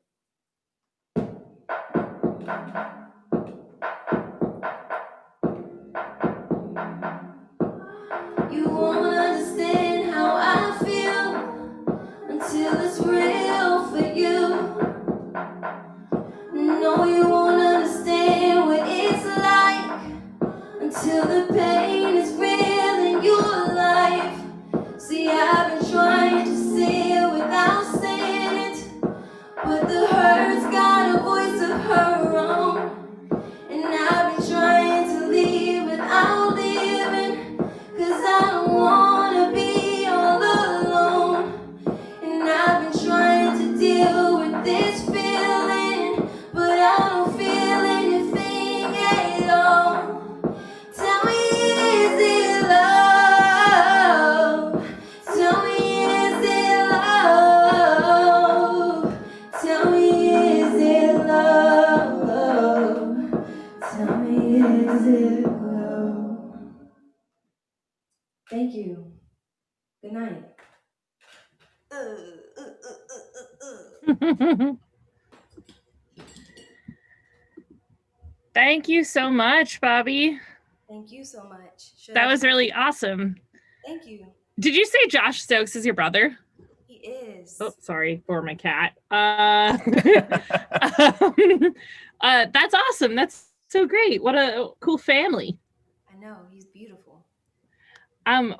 You won't understand how I feel until it's real for you. No, you won't understand what it's like until the pain is real in your life. See, I've been trying to say it without saying it, but the hurt's got a voice of her own. And I've been trying to leave without leaving, 'cause I don't wanna be all alone. And I've been trying to deal with this feeling, but I don't feel anything at all. Tell me, is it love? Tell me, is it love? Tell me, is it love? Tell me, is it love? Thank you. Good night. Thank you so much, Bobbi. Thank you so much. That was really awesome. Thank you. Did you say Josh Stokes is your brother? He is. Oh, sorry for my cat. That's awesome. That's so great. What a cool family. I know, he's beautiful.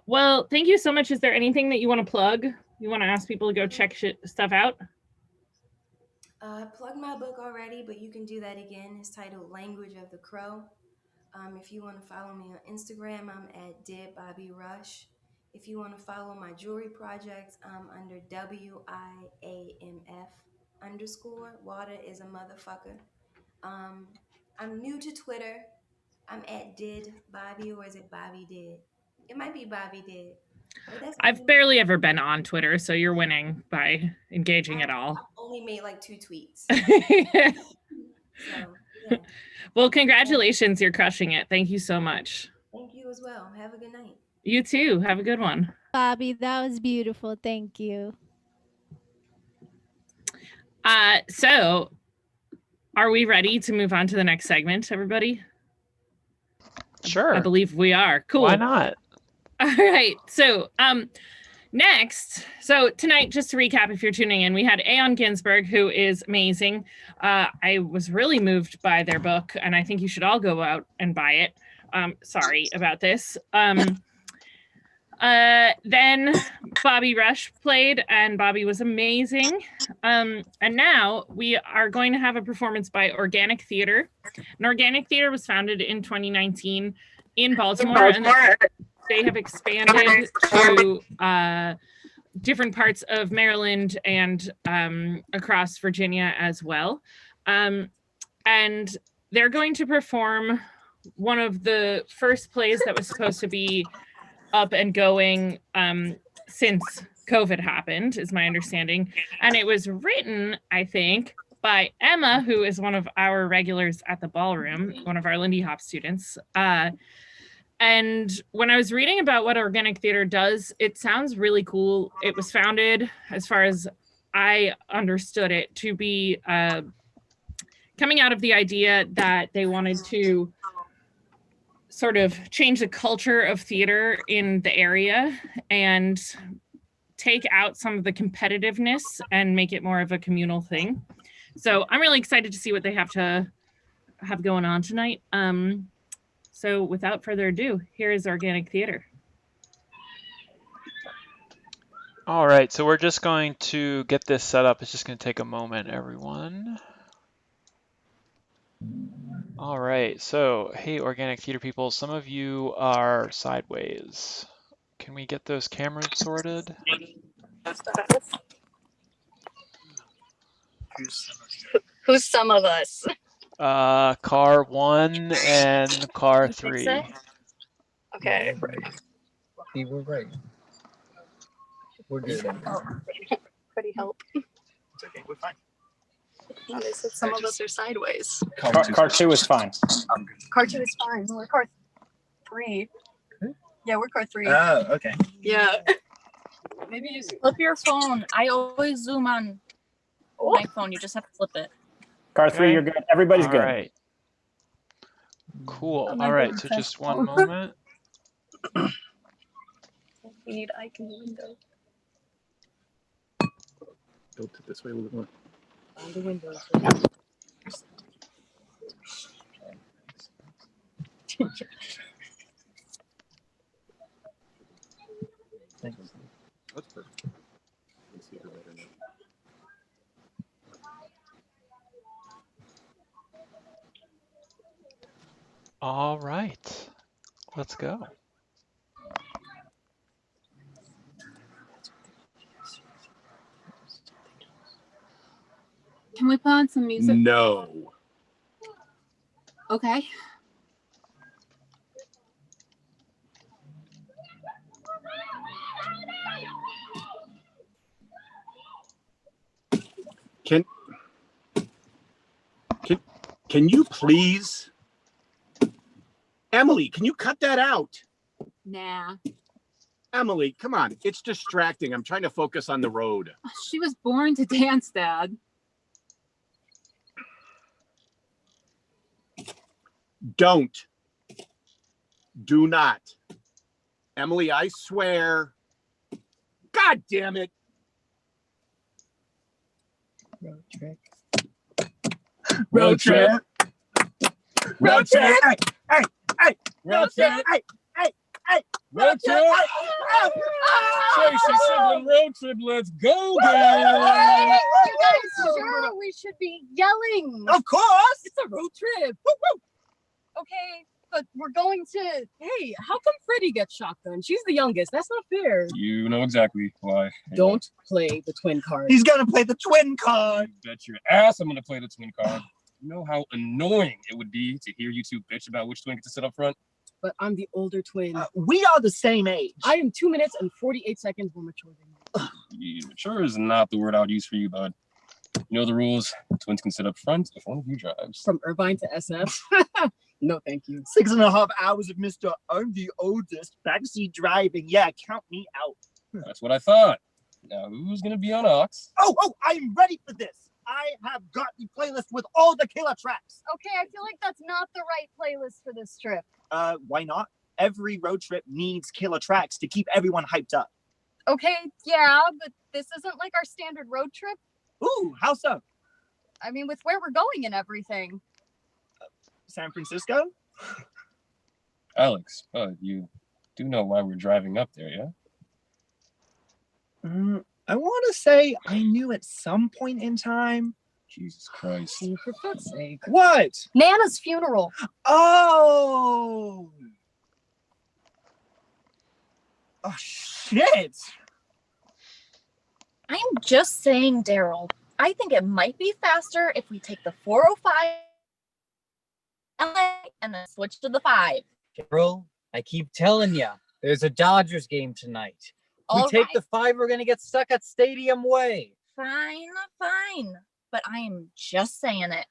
Well, thank you so much. Is there anything that you want to plug? You want to ask people to go check stuff out? I plugged my book already, but you can do that again. It's titled Language of the Crow. If you want to follow me on Instagram, I'm at Did Bobby Rush. If you want to follow my jewelry projects, I'm under WIAMF_. Water is a Motherfucker. I'm new to Twitter. I'm at Did Bobby, or is it Bobby Did? It might be Bobby Did. I've barely ever been on Twitter, so you're winning by engaging at all. I've only made like 2 tweets. So, yeah. Well, congratulations. You're crushing it. Thank you so much. Thank you as well. Have a good night. You too. Have a good one. Bobbi, that was beautiful. Thank you. So are we ready to move on to the next segment, everybody? Sure. I believe we are. Cool. Why not? All right. So next, so tonight, just to recap, if you're tuning in, we had Aeon Ginsberg, who is amazing. I was really moved by their book, and I think you should all go out and buy it. Sorry about this. Then Bobbi Rush played, and Bobbi was amazing. And now we are going to have a performance by Organic Theatre. And Organic Theatre was founded in 2019 in Baltimore, and they have expanded to different parts of Maryland and across Virginia as well. And they're going to perform one of the first plays that was supposed to be up and going since COVID happened, is my understanding. And it was written, I think, by Emma, who is one of our regulars at the ballroom, one of our Lindy Hop students. And when I was reading about what Organic Theatre does, it sounds really cool. It was founded, as far as I understood it, to be coming out of the idea that they wanted to sort of change the culture of theater in the area and take out some of the competitiveness and make it more of a communal thing. So I'm really excited to see what they have going on tonight. So without further ado, here is Organic Theatre. All right, so we're just going to get this set up. It's just going to take a moment, everyone. All right, so hey, Organic Theater people, some of you are sideways. Can we get those cameras sorted? Who's some of us? Car 1 and car You fix 3. it? Okay. See, we're right. We're good. Oh, pretty help. It's okay, we're fine. No, they said some of us are sideways. Car 2 is fine. I'm good. Car 2 is fine. We're car 3. Yeah, we're car 3. Oh, okay. Yeah. Maybe you flip your phone. I always zoom on my phone. You just have to flip it. Car 3, Okay. you're good. Everybody's All good. right. Cool. I'm All not right, going so fast. just one moment. We need icon window. Tilt it this way a little bit more. On the windows. Thanks. That's perfect. Let's see if we're better now. All right, let's go. Can we put on some music? No. Okay. Can you please? Emily, can you cut that out? Nah. Emily, come on. It's distracting. I'm trying to focus on the road. She was born to dance, Dad. Don't. Do not. Emily, I swear. God damn it. Road trip. Road trip. Road trip. Hey, hey. Road trip. Hey, hey, hey. Road trip. Tracy Sibling road trip. Let's go, guys. You guys sure we should be yelling? Of course. It's a road trip. Okay, but we're going to. Hey, how come Freddie gets shotgun? She's the youngest. That's not fair. You know exactly why. Don't play the twin card. He's gonna play the twin card. You bet your ass I'm gonna play the twin card. You know how annoying it would be to hear you two bitch about which twin gets to sit up front? But I'm the older twin. We are the same age. I am 2 minutes and 48 seconds more mature than you. Mature is not the word I would use for you, bud. You know the rules. Twins can sit up front if one of you drives. From Irvine to SF? No, thank you. 6.5 hours of Mr. I'm the oldest backseat driving. Yeah, count me out. That's what I thought. Now, who's going to be on Ox? Oh, I'm ready for this. I have got the playlist with all the killer tracks. Okay, I feel like that's not the right playlist for this trip. Why not? Every road trip needs killer tracks to keep everyone hyped up. Okay, yeah, but this isn't like our standard road trip. Ooh, how so? I mean, with where we're going and everything. San Francisco? Alex, you do know why we're driving up there, yeah? I want to say I knew at some point in time. Jesus Christ. For fuck's sake. What? Nana's funeral. Oh! Oh, shit! I'm just saying, Daryl. I think it might be faster if we take the 405 and then switch to the 5. Daryl, I keep telling you, there's a Dodgers game tonight. All we take right. the 5, we're gonna get stuck at Stadium Way. Fine. But I am just saying it.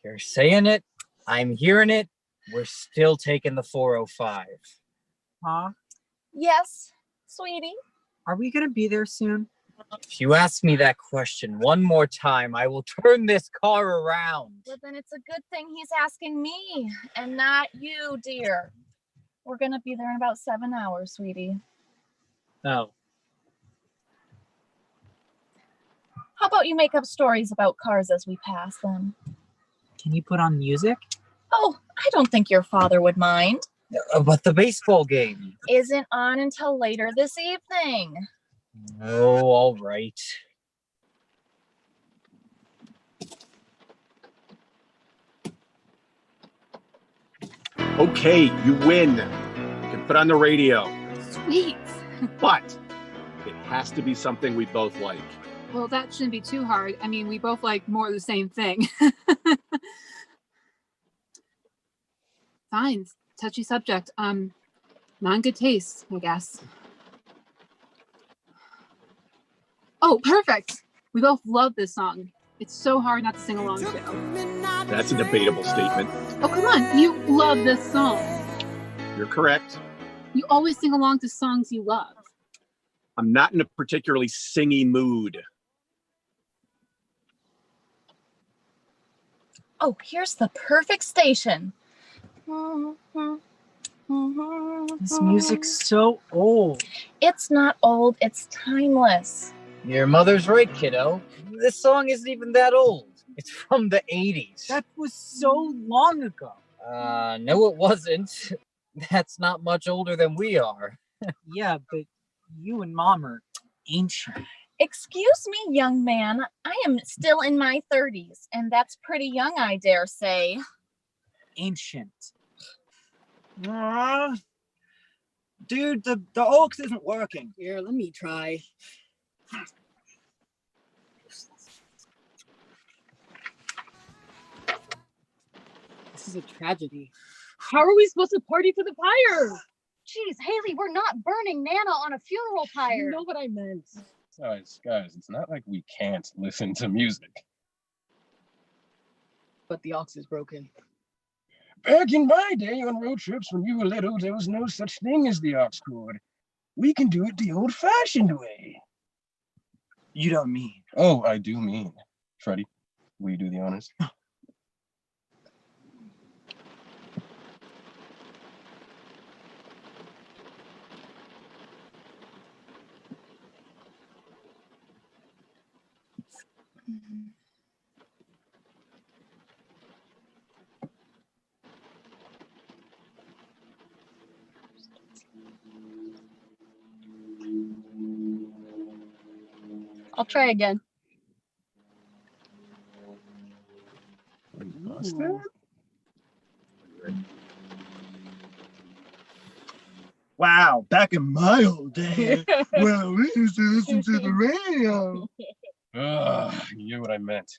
You're saying it, I'm hearing it. We're still taking the 405. Huh? Yes, sweetie. Are we gonna be there soon? If you ask me that question one more time, I will turn this car around. Well, then it's a good thing he's asking me and not you, dear. We're going to be there in about 7 hours, sweetie. No. How about you make up stories about cars as we pass them? Can you put on music? Oh, I don't think your father would mind. But the baseball game. Isn't on until later this evening. Oh, all right. Okay, you win. You can put on the radio. Sweet. But it has to be something we both like. Well, that shouldn't be too hard. I mean, we both like more of the same thing. Fine. Touchy subject. Non-good taste, I guess. Oh, perfect. We both love this song. It's so hard not to sing along to. That's a debatable statement. Oh, come on. You love this song. You're correct. You always sing along to songs you love. I'm not in a particularly singy mood. Oh, here's the perfect station. This music's so old. It's not old, it's timeless. Your mother's right, kiddo. This song isn't even that old. It's from the 80s. That was so long ago. No, it wasn't. That's not much older than we are. Yeah, but you and Mom are ancient. Excuse me, young man. I am still in my 30s, and that's pretty young, I dare say. Ancient. Dude, the aux isn't working. Here, let me try. This is a tragedy. How are we supposed to party for the pyre? Jeez, Haley, we're not burning Nana on a funeral pyre. You know what I meant. Guys, it's not like we can't listen to music. But the aux is broken. Back in my day on road trips when you were little, there was no such thing as the aux cord. We can do it the old-fashioned way. You don't mean. Oh, I do mean. Freddie, will you do the honors? I'll try again. Wow, back in my old day, well, we used to listen to the radio. You knew what I meant.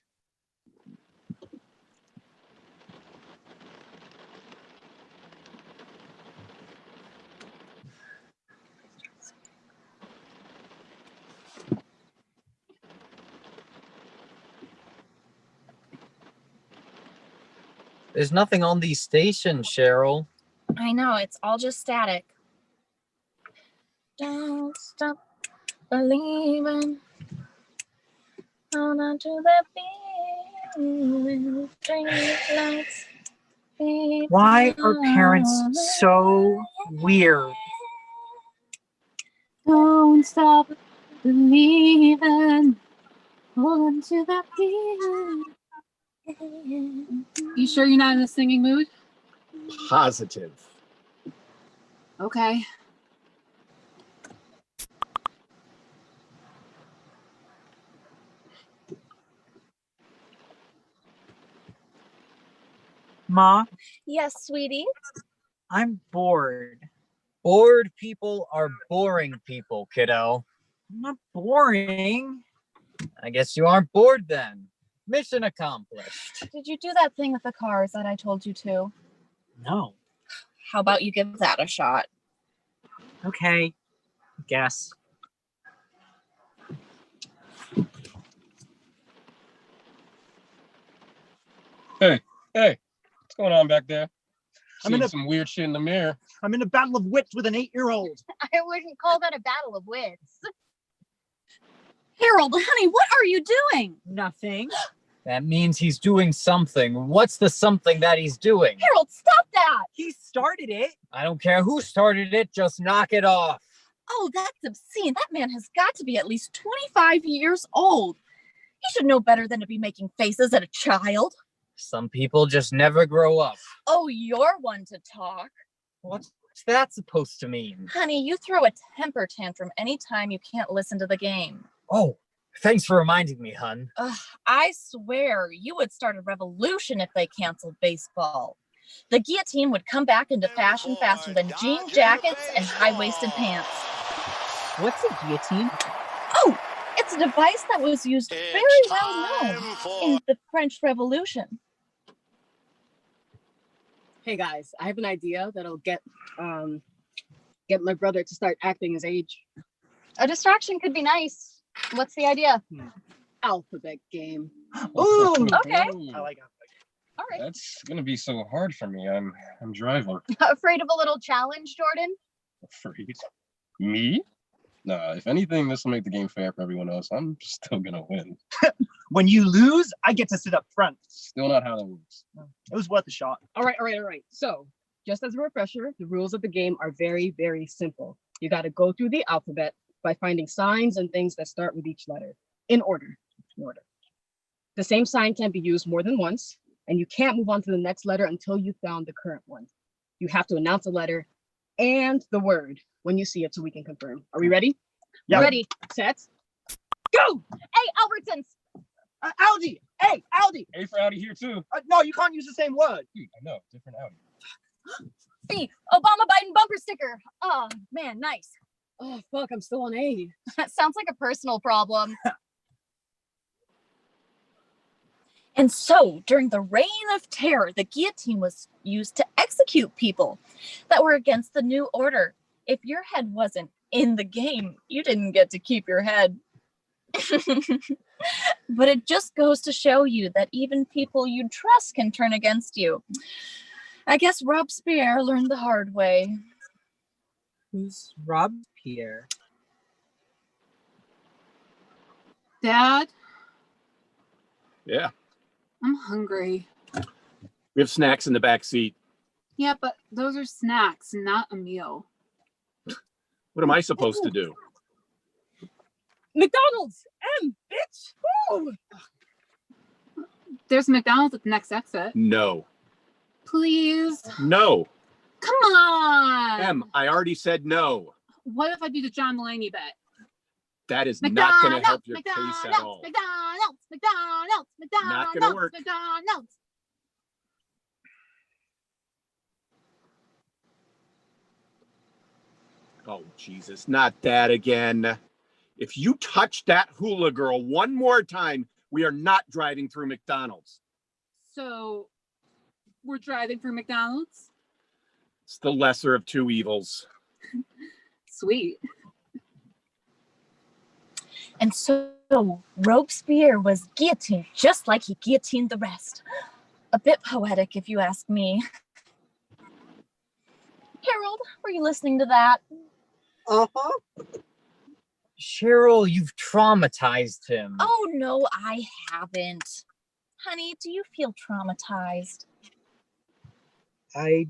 There's nothing on these stations, Cheryl. I know, it's all just static. Don't stop believing. Hold on to that feeling. Streetlights. Why are parents so weird? Don't stop believing. Hold on to that feeling. You sure you're not in a singing mood? Positive. Okay. Ma, Yes, sweetie. I'm bored. Bored people are boring people, kiddo. I'm not boring. I guess you aren't bored then. Mission accomplished. Did you do that thing with the cars that I told you to? No. How about you give that a shot? Okay. Guess. Hey, what's going on back there? I'm in Seeing some weird shit in the mirror. I'm in a battle of wits with an 8-year-old. I wouldn't call that a battle of wits. Harold, honey, what are you doing? Nothing. That means he's doing something. What's the something that he's doing? Harold, stop that! He started it. I don't care who started it, just knock it off. Oh, that's obscene. That man has got to be at least 25 years old. He should know better than to be making faces at a child. Some people just never grow up. Oh, you're one to talk. What's that supposed to mean? Honey, you throw a temper tantrum anytime you can't listen to the game. Oh, thanks for reminding me, hun. I swear you would start a revolution if they canceled baseball. The guillotine would come back into fashion faster than jean jackets and high-waisted pants. What's a guillotine? Oh, it's a device that was used very well known in the French Revolution. Hey guys, I have an idea that'll get my brother to start acting his age. A distraction could be nice. What's the idea? Alphabet game. Ooh, okay. I like alphabet. All right. That's gonna be so hard for me. I'm driving. Afraid of a little challenge, Jordan? Afraid? Me? Nah, if anything, this will make the game fair for everyone else. I'm still gonna win. When you lose, I get to sit up front. Still not how that works. It was worth a shot. All right. So, just as a refresher, the rules of the game are very, very simple. You got to go through the alphabet by finding signs and things that start with each letter in order. The same sign can't be used more than once, and you can't move on to the next letter until you found the current one. You have to announce a letter and the word when you see it so we can confirm. Are we ready? Yeah. Ready. Set. Go! Hey, Albertsons! Audi! Hey, Audi! A for Audi here too. No, you can't use the same word. Dude, I know, different Audi. B, Obama Biden bumper sticker. Oh, man, nice. Oh, fuck, I'm still on A. That sounds like a personal problem. And so, during the Reign of Terror, the guillotine was used to execute people that were against the new order. If your head wasn't in the game, you didn't get to keep your head. But it just goes to show you that even people you trust can turn against you. I guess Robespierre learned the hard way. Who's Robespierre? Dad, Yeah. I'm hungry. We have snacks in the back seat. Yeah, but those are snacks, not a meal. What am I supposed to do? McDonald's! Bitch! Woo! There's McDonald's at the next exit. No. Please. No. Come on. I already said no. What if I do the John Mulaney bet? That is not going to help your case at all. McDonald's. Not gonna work. McDonald's. Oh, Jesus, not that again. If you touch that hula girl one more time, we are not driving through McDonald's. So, we're driving for McDonald's? It's the lesser of two evils. Sweet. And so Robespierre was guillotined just like he guillotined the rest. A bit poetic, if you ask me. Harold, were you listening to that? Uh-huh. Cheryl, you've traumatized him. Oh, no, I haven't. Honey, do you feel traumatized? I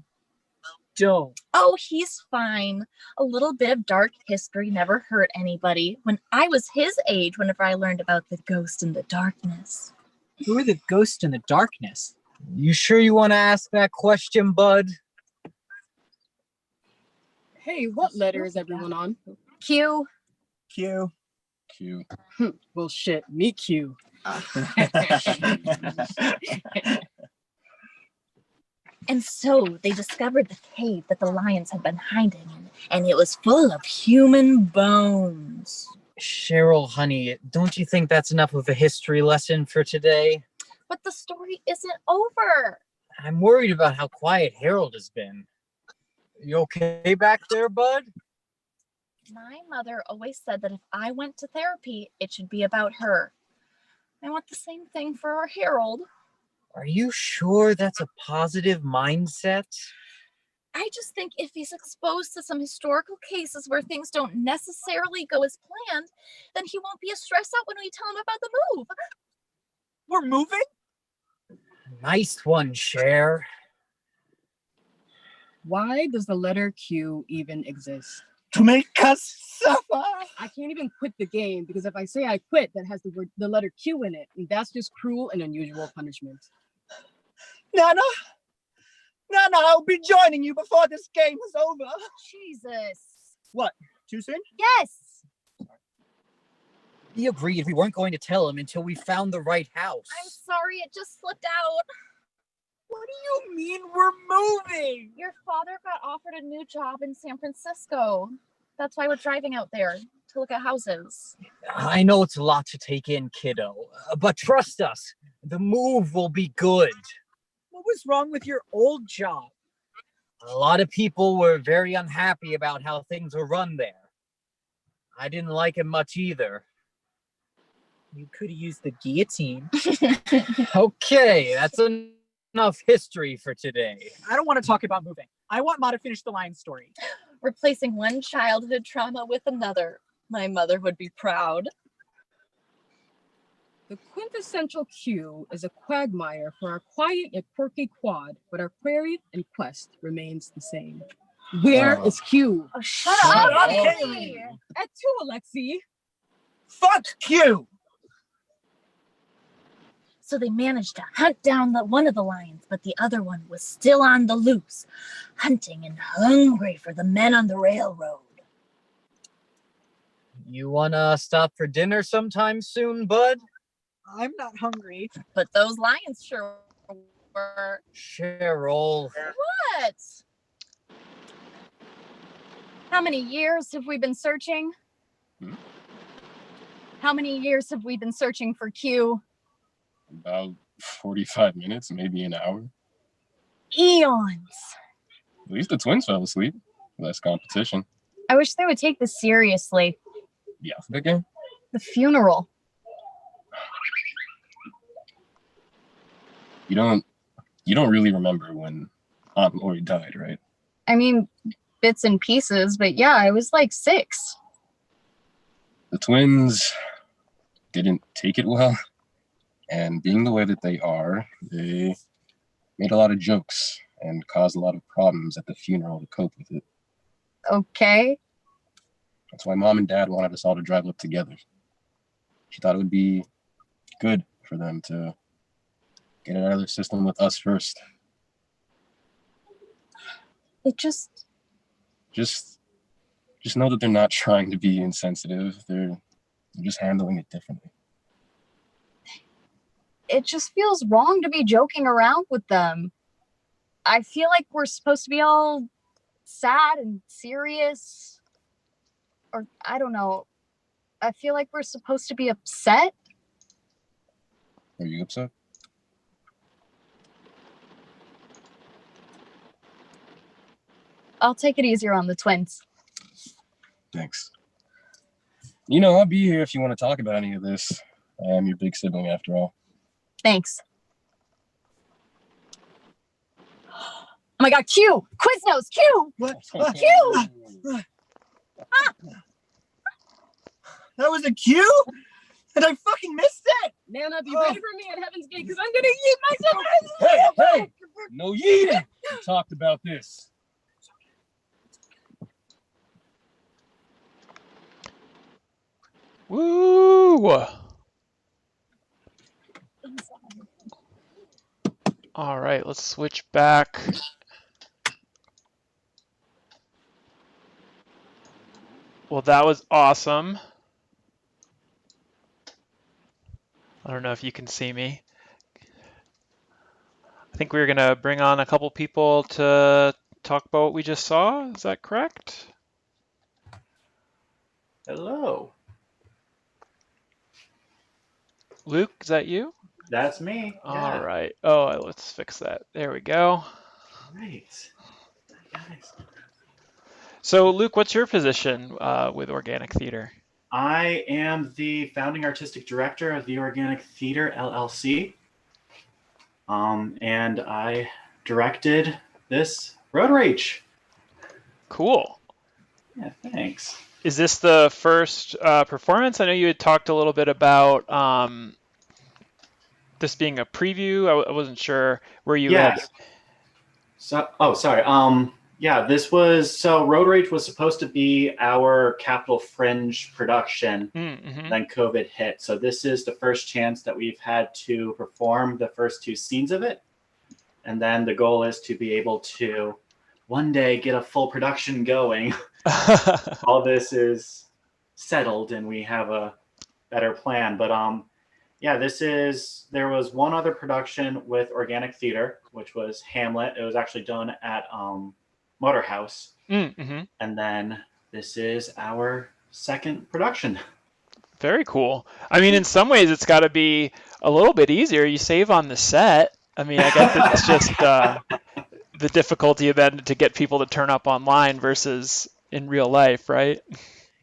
don't. Oh, he's fine. A little bit of dark history never hurt anybody. When I was his age, whenever I learned about the ghost in the darkness. Who are the ghosts in the darkness? You sure you want to ask that question, bud? Hey, what letter is everyone on? Q. Q. Q. Well, shit, me Q. And so they discovered the cave that the lions had been hiding in, and it was full of human bones. Cheryl, honey, don't you think that's enough of a history lesson for today? But the story isn't over. I'm worried about how quiet Harold has been. You okay back there, bud? My mother always said that if I went to therapy, it should be about her. I want the same thing for our Harold. Are you sure that's a positive mindset? I just think if he's exposed to some historical cases where things don't necessarily go as planned, then he won't be as stressed out when we tell him about the move. We're moving? Nice one, Cher. Why does the letter Q even exist? To make us suffer. I can't even quit the game because if I say I quit, that has the letter Q in it, and that's just cruel and unusual punishment. Nana? Nana, I'll be joining you before this game is over. Jesus. What? Too soon? Yes. We agreed we weren't going to tell him until we found the right house. I'm sorry, it just slipped out. What do you mean we're moving? Your father got offered a new job in San Francisco. That's why we're driving out there to look at houses. I know it's a lot to take in, kiddo, but trust us, the move will be good. What was wrong with your old job? A lot of people were very unhappy about how things were run there. I didn't like it much either. You could have used the guillotine. Okay, that's enough history for today. I don't want to talk about moving. I want Ma to finish the lion story. Replacing one childhood trauma with another. My mother would be proud. The quintessential Q is a quagmire for our quiet yet quirky quad, but our query and quest remains the same. Where is Q? Oh, shut up! up! At 2, Alexi. Fuck Q! So they managed to hunt down one of the lions, but the other one was still on the loose, hunting and hungry for the men on the railroad. You wanna stop for dinner sometime soon, bud? I'm not hungry. But those lions sure were. Cheryl. What? How many years have we been searching? How many years have we been searching for Q? About 45 minutes, maybe an hour. Eons. At least the twins fell asleep. Less competition. I wish they would take this seriously. The alphabet game? The funeral. You don't really remember when Aunt Lori died, right? I mean, bits and pieces, but yeah, I was like 6. The twins didn't take it well. And being the way that they are, they made a lot of jokes and caused a lot of problems at the funeral to cope with it. Okay. That's why Mom and Dad wanted us all to drive up together. She thought it would be good for them to get it out of their system with us first. It just know that they're not trying to be insensitive. They're just handling it differently. It just feels wrong to be joking around with them. I feel like we're supposed to be all sad and serious. Or I don't know. I feel like we're supposed to be upset. Are you upset? I'll take it easier on the twins. Thanks. You know, I'll be here if you want to talk about any of this. I am your big sibling after all. Thanks. Oh my God, Q! Quiznos, Q! What? Q! That was a cue? And I fucking missed it! Nana, be ready for me at Heaven's Gate, because I'm gonna eat myself. Hey! No yeeting! We talked about this. Woo! All right, let's switch back. Well, that was awesome. I don't know if you can see me. I think we're gonna bring on a couple people to talk about what we just saw. Is that correct? Hello. Luke, is that you? That's me. Yeah. All right. Oh, let's fix that. There we go. Great. Guys. So, Luke, what's your position with Organic Theatre? I am the founding artistic director of the Organic Theatre LLC. And I directed this Road Rage. Cool. Yeah, thanks. Is this the first performance? I know you had talked a little bit about this being a preview. I wasn't sure where you had. So, oh, sorry. Yeah, this was, so Road Rage was supposed to be our Capitol Fringe production. Then COVID hit. So this is the first chance that we've had to perform the first 2 scenes of it. And then the goal is to be able to one day get a full production going. All this is settled and we have a better plan. But yeah, there was one other production with Organic Theatre, which was Hamlet. It was actually done at Motor House. Mm-hmm. And then this is our second production. Very cool. I mean, in some ways, it's got to be a little bit easier. You save on the set. I mean, I guess it's just the difficulty then to get people to turn up online versus in real life, right?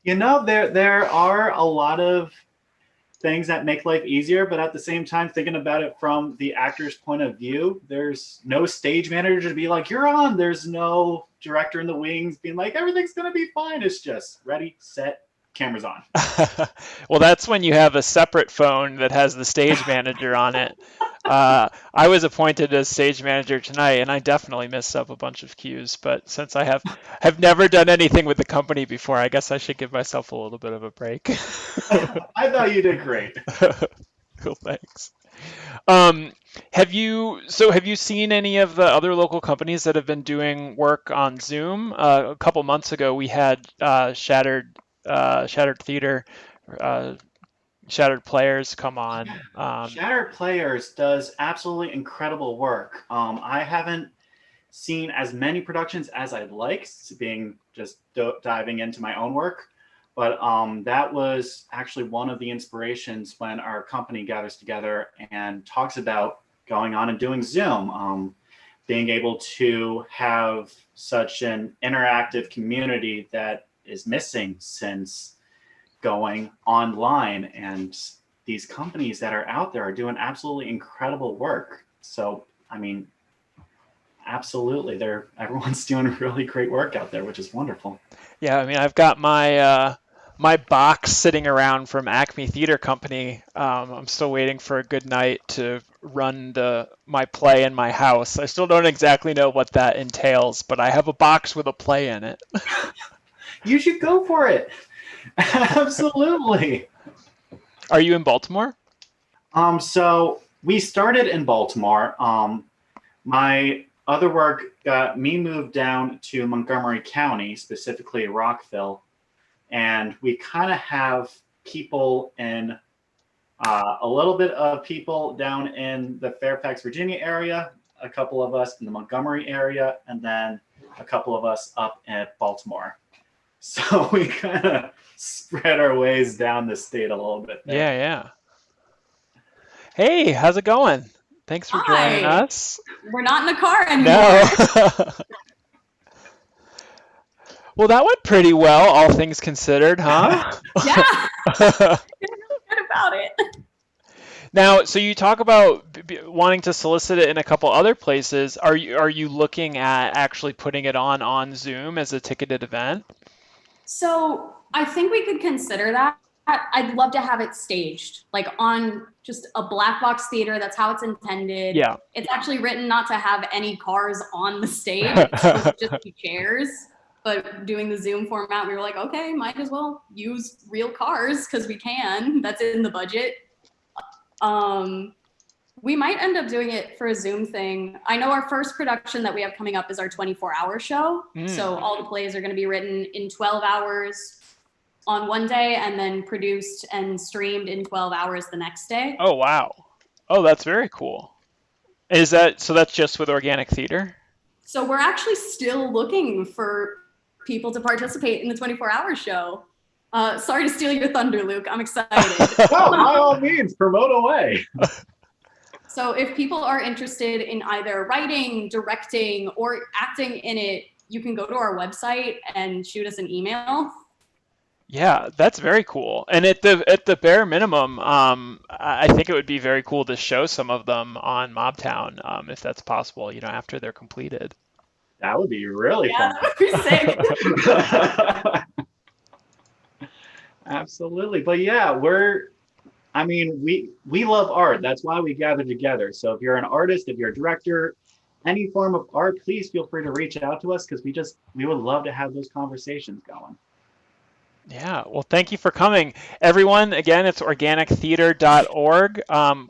You know, there are a lot of things that make life easier, but at the same time, thinking about it from the actor's point of view, there's no stage manager to be like, you're on. There's no director in the wings being like, everything's going to be fine. It's just ready, set, cameras on. Well, that's when you have a separate phone that has the stage manager on it. I was appointed as stage manager tonight, and I definitely messed up a bunch of cues. But since I have never done anything with the company before, I guess I should give myself a little bit of a break. I thought you did great. Cool, thanks. Have you seen any of the other local companies that have been doing work on Zoom? A couple months ago, we had Shattered Theater, Shattered Players come on. Shattered Players does absolutely incredible work. I haven't seen as many productions as I'd like, being just diving into my own work. But that was actually one of the inspirations when our company gathers together and talks about going on and doing Zoom. Being able to have such an interactive community that is missing since going online, and these companies that are out there are doing absolutely incredible work. So, I mean, absolutely, everyone's doing really great work out there, which is wonderful. Yeah, I mean, I've got my my box sitting around from Acme Theater Company. I'm still waiting for a good night to run my play in my house. I still don't exactly know what that entails, but I have a box with a play in it. You should go for it. Absolutely. Are you in Baltimore? So we started in Baltimore. My other work got me moved down to Montgomery County, specifically Rockville. And we kind of have people in a little bit of people down in the Fairfax, Virginia area, a couple of us in the Montgomery area, and then a couple of us up at Baltimore. So we kind of spread our ways down the state a little bit there. Yeah. Hey, how's it going? Thanks for joining us. We're not in the car anymore. No. Well, that went pretty well, all things considered, huh? Yeah. Good about it. Now, so you talk about wanting to solicit it in a couple other places. Are you looking at actually putting it on Zoom as a ticketed event? So I think we could consider that. I'd love to have it staged, like on just a black box theater. That's how it's intended. Yeah. It's actually written not to have any cars on the stage. It's supposed to just be chairs. But doing the Zoom format, we were like, okay, might as well use real cars because we can. That's in the budget. We might end up doing it for a Zoom thing. I know our first production that we have coming up is our 24-hour show. So all the plays are going to be written in 12 hours on one day and then produced and streamed in 12 hours the next day. Oh, wow. Oh, that's very cool. So that's just with Organic Theatre? So we're actually still looking for people to participate in the 24-hour show. Sorry to steal your thunder, Luke. I'm excited. Oh, by all means, promote away. So if people are interested in either writing, directing, or acting in it, you can go to our website and shoot us an email. Yeah, that's very cool. And at the bare minimum, I think it would be very cool to show some of them on Mobtown, if that's possible, after they're completed. That would be really fun. That would be sick. Absolutely. But yeah, we love art. That's why we gather together. So if you're an artist, if you're a director, any form of art, please feel free to reach out to us because we would love to have those conversations going. Yeah, well, thank you for coming. Everyone, again, it's organictheater.org.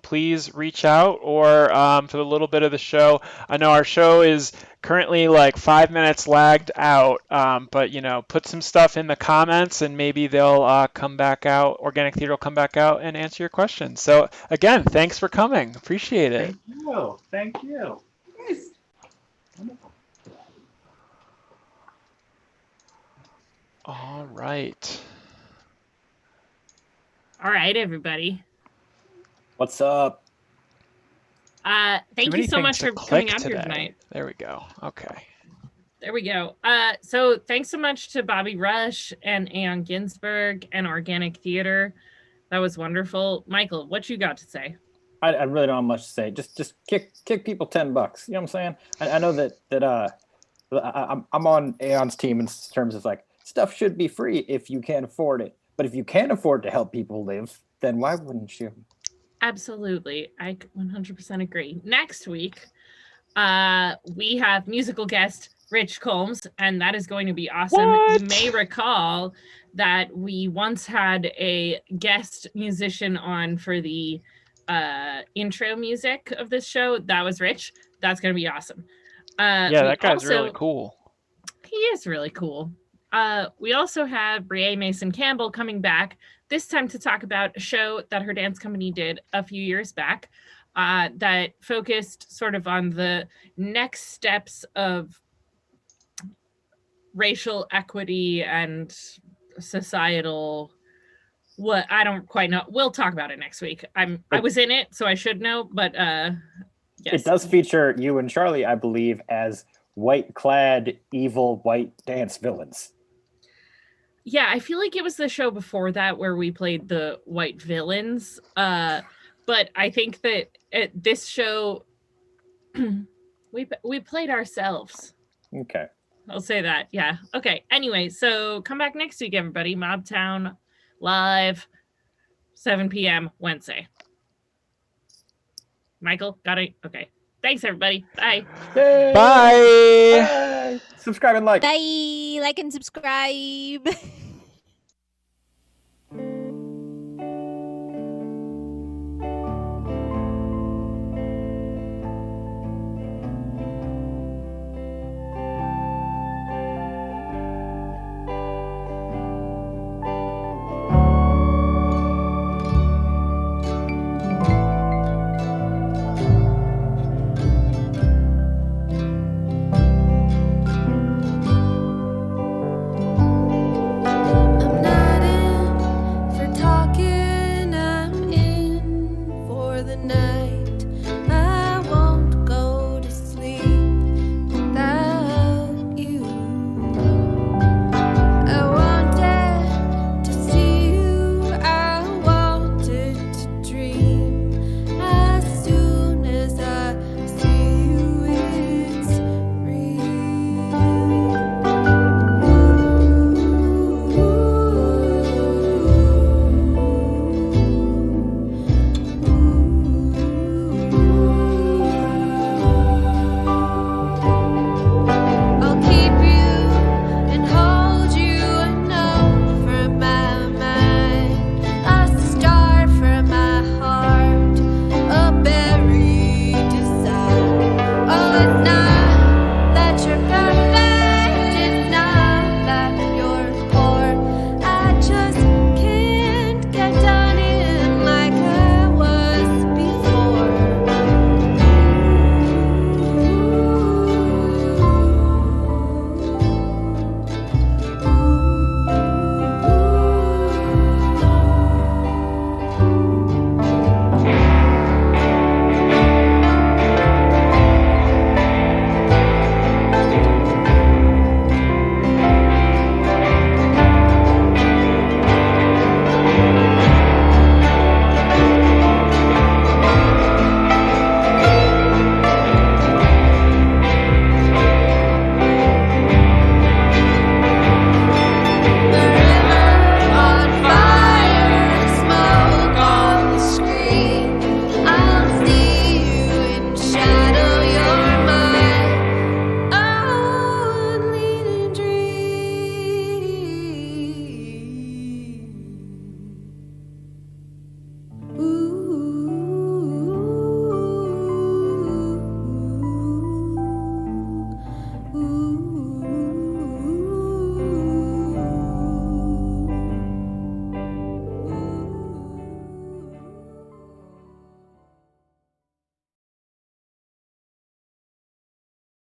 Please reach out, or for the little bit of the show. I know our show is currently like 5 minutes lagged out, but, put some stuff in the comments and maybe they'll come back out. Organic Theater will come back out and answer your questions. So, again, thanks for coming. Appreciate it. Thank you. Thank you. Nice. Wonderful. All right. All right, everybody. What's up? Thank you so much for coming out here tonight. There we go. Okay. There we go. So thanks so much to Bobbi Rush and Aeon Ginsberg and Organic Theater. That was wonderful. Michael, what you got to say? I really don't have much to say. Just kick people $10. You know what I'm saying? I know that I'm on Aeon's team in terms of like stuff should be free if you can't afford it. But if you can afford to help people live, then why wouldn't you? Absolutely. I 100% agree. Next week, we have musical guest Rich Combs, and that is going to be awesome. What? You may recall that we once had a guest musician on for the intro music of this show. That was Rich. That's going to be awesome. Yeah, that guy's really cool. He is really cool. We also have Brie Mason Campbell coming back, this time to talk about a show that her dance company did a few years back that focused sort of on the next steps of racial equity and societal, what I don't quite know. We'll talk about it next week. I was in it, so I should know, but yes. It does feature you and Charlie, I believe, as white-clad, evil white dance villains. Yeah, I feel like it was the show before that where we played the white villains. But I think that at this show, we played ourselves. Okay. I'll say that. Yeah. Okay. Anyway, so come back next week, everybody. Mobtown live, 7 p.m. Wednesday. Michael, got it? Okay. Thanks, everybody. Bye. Yay. Bye. Bye. Subscribe and like. Bye. Like and subscribe.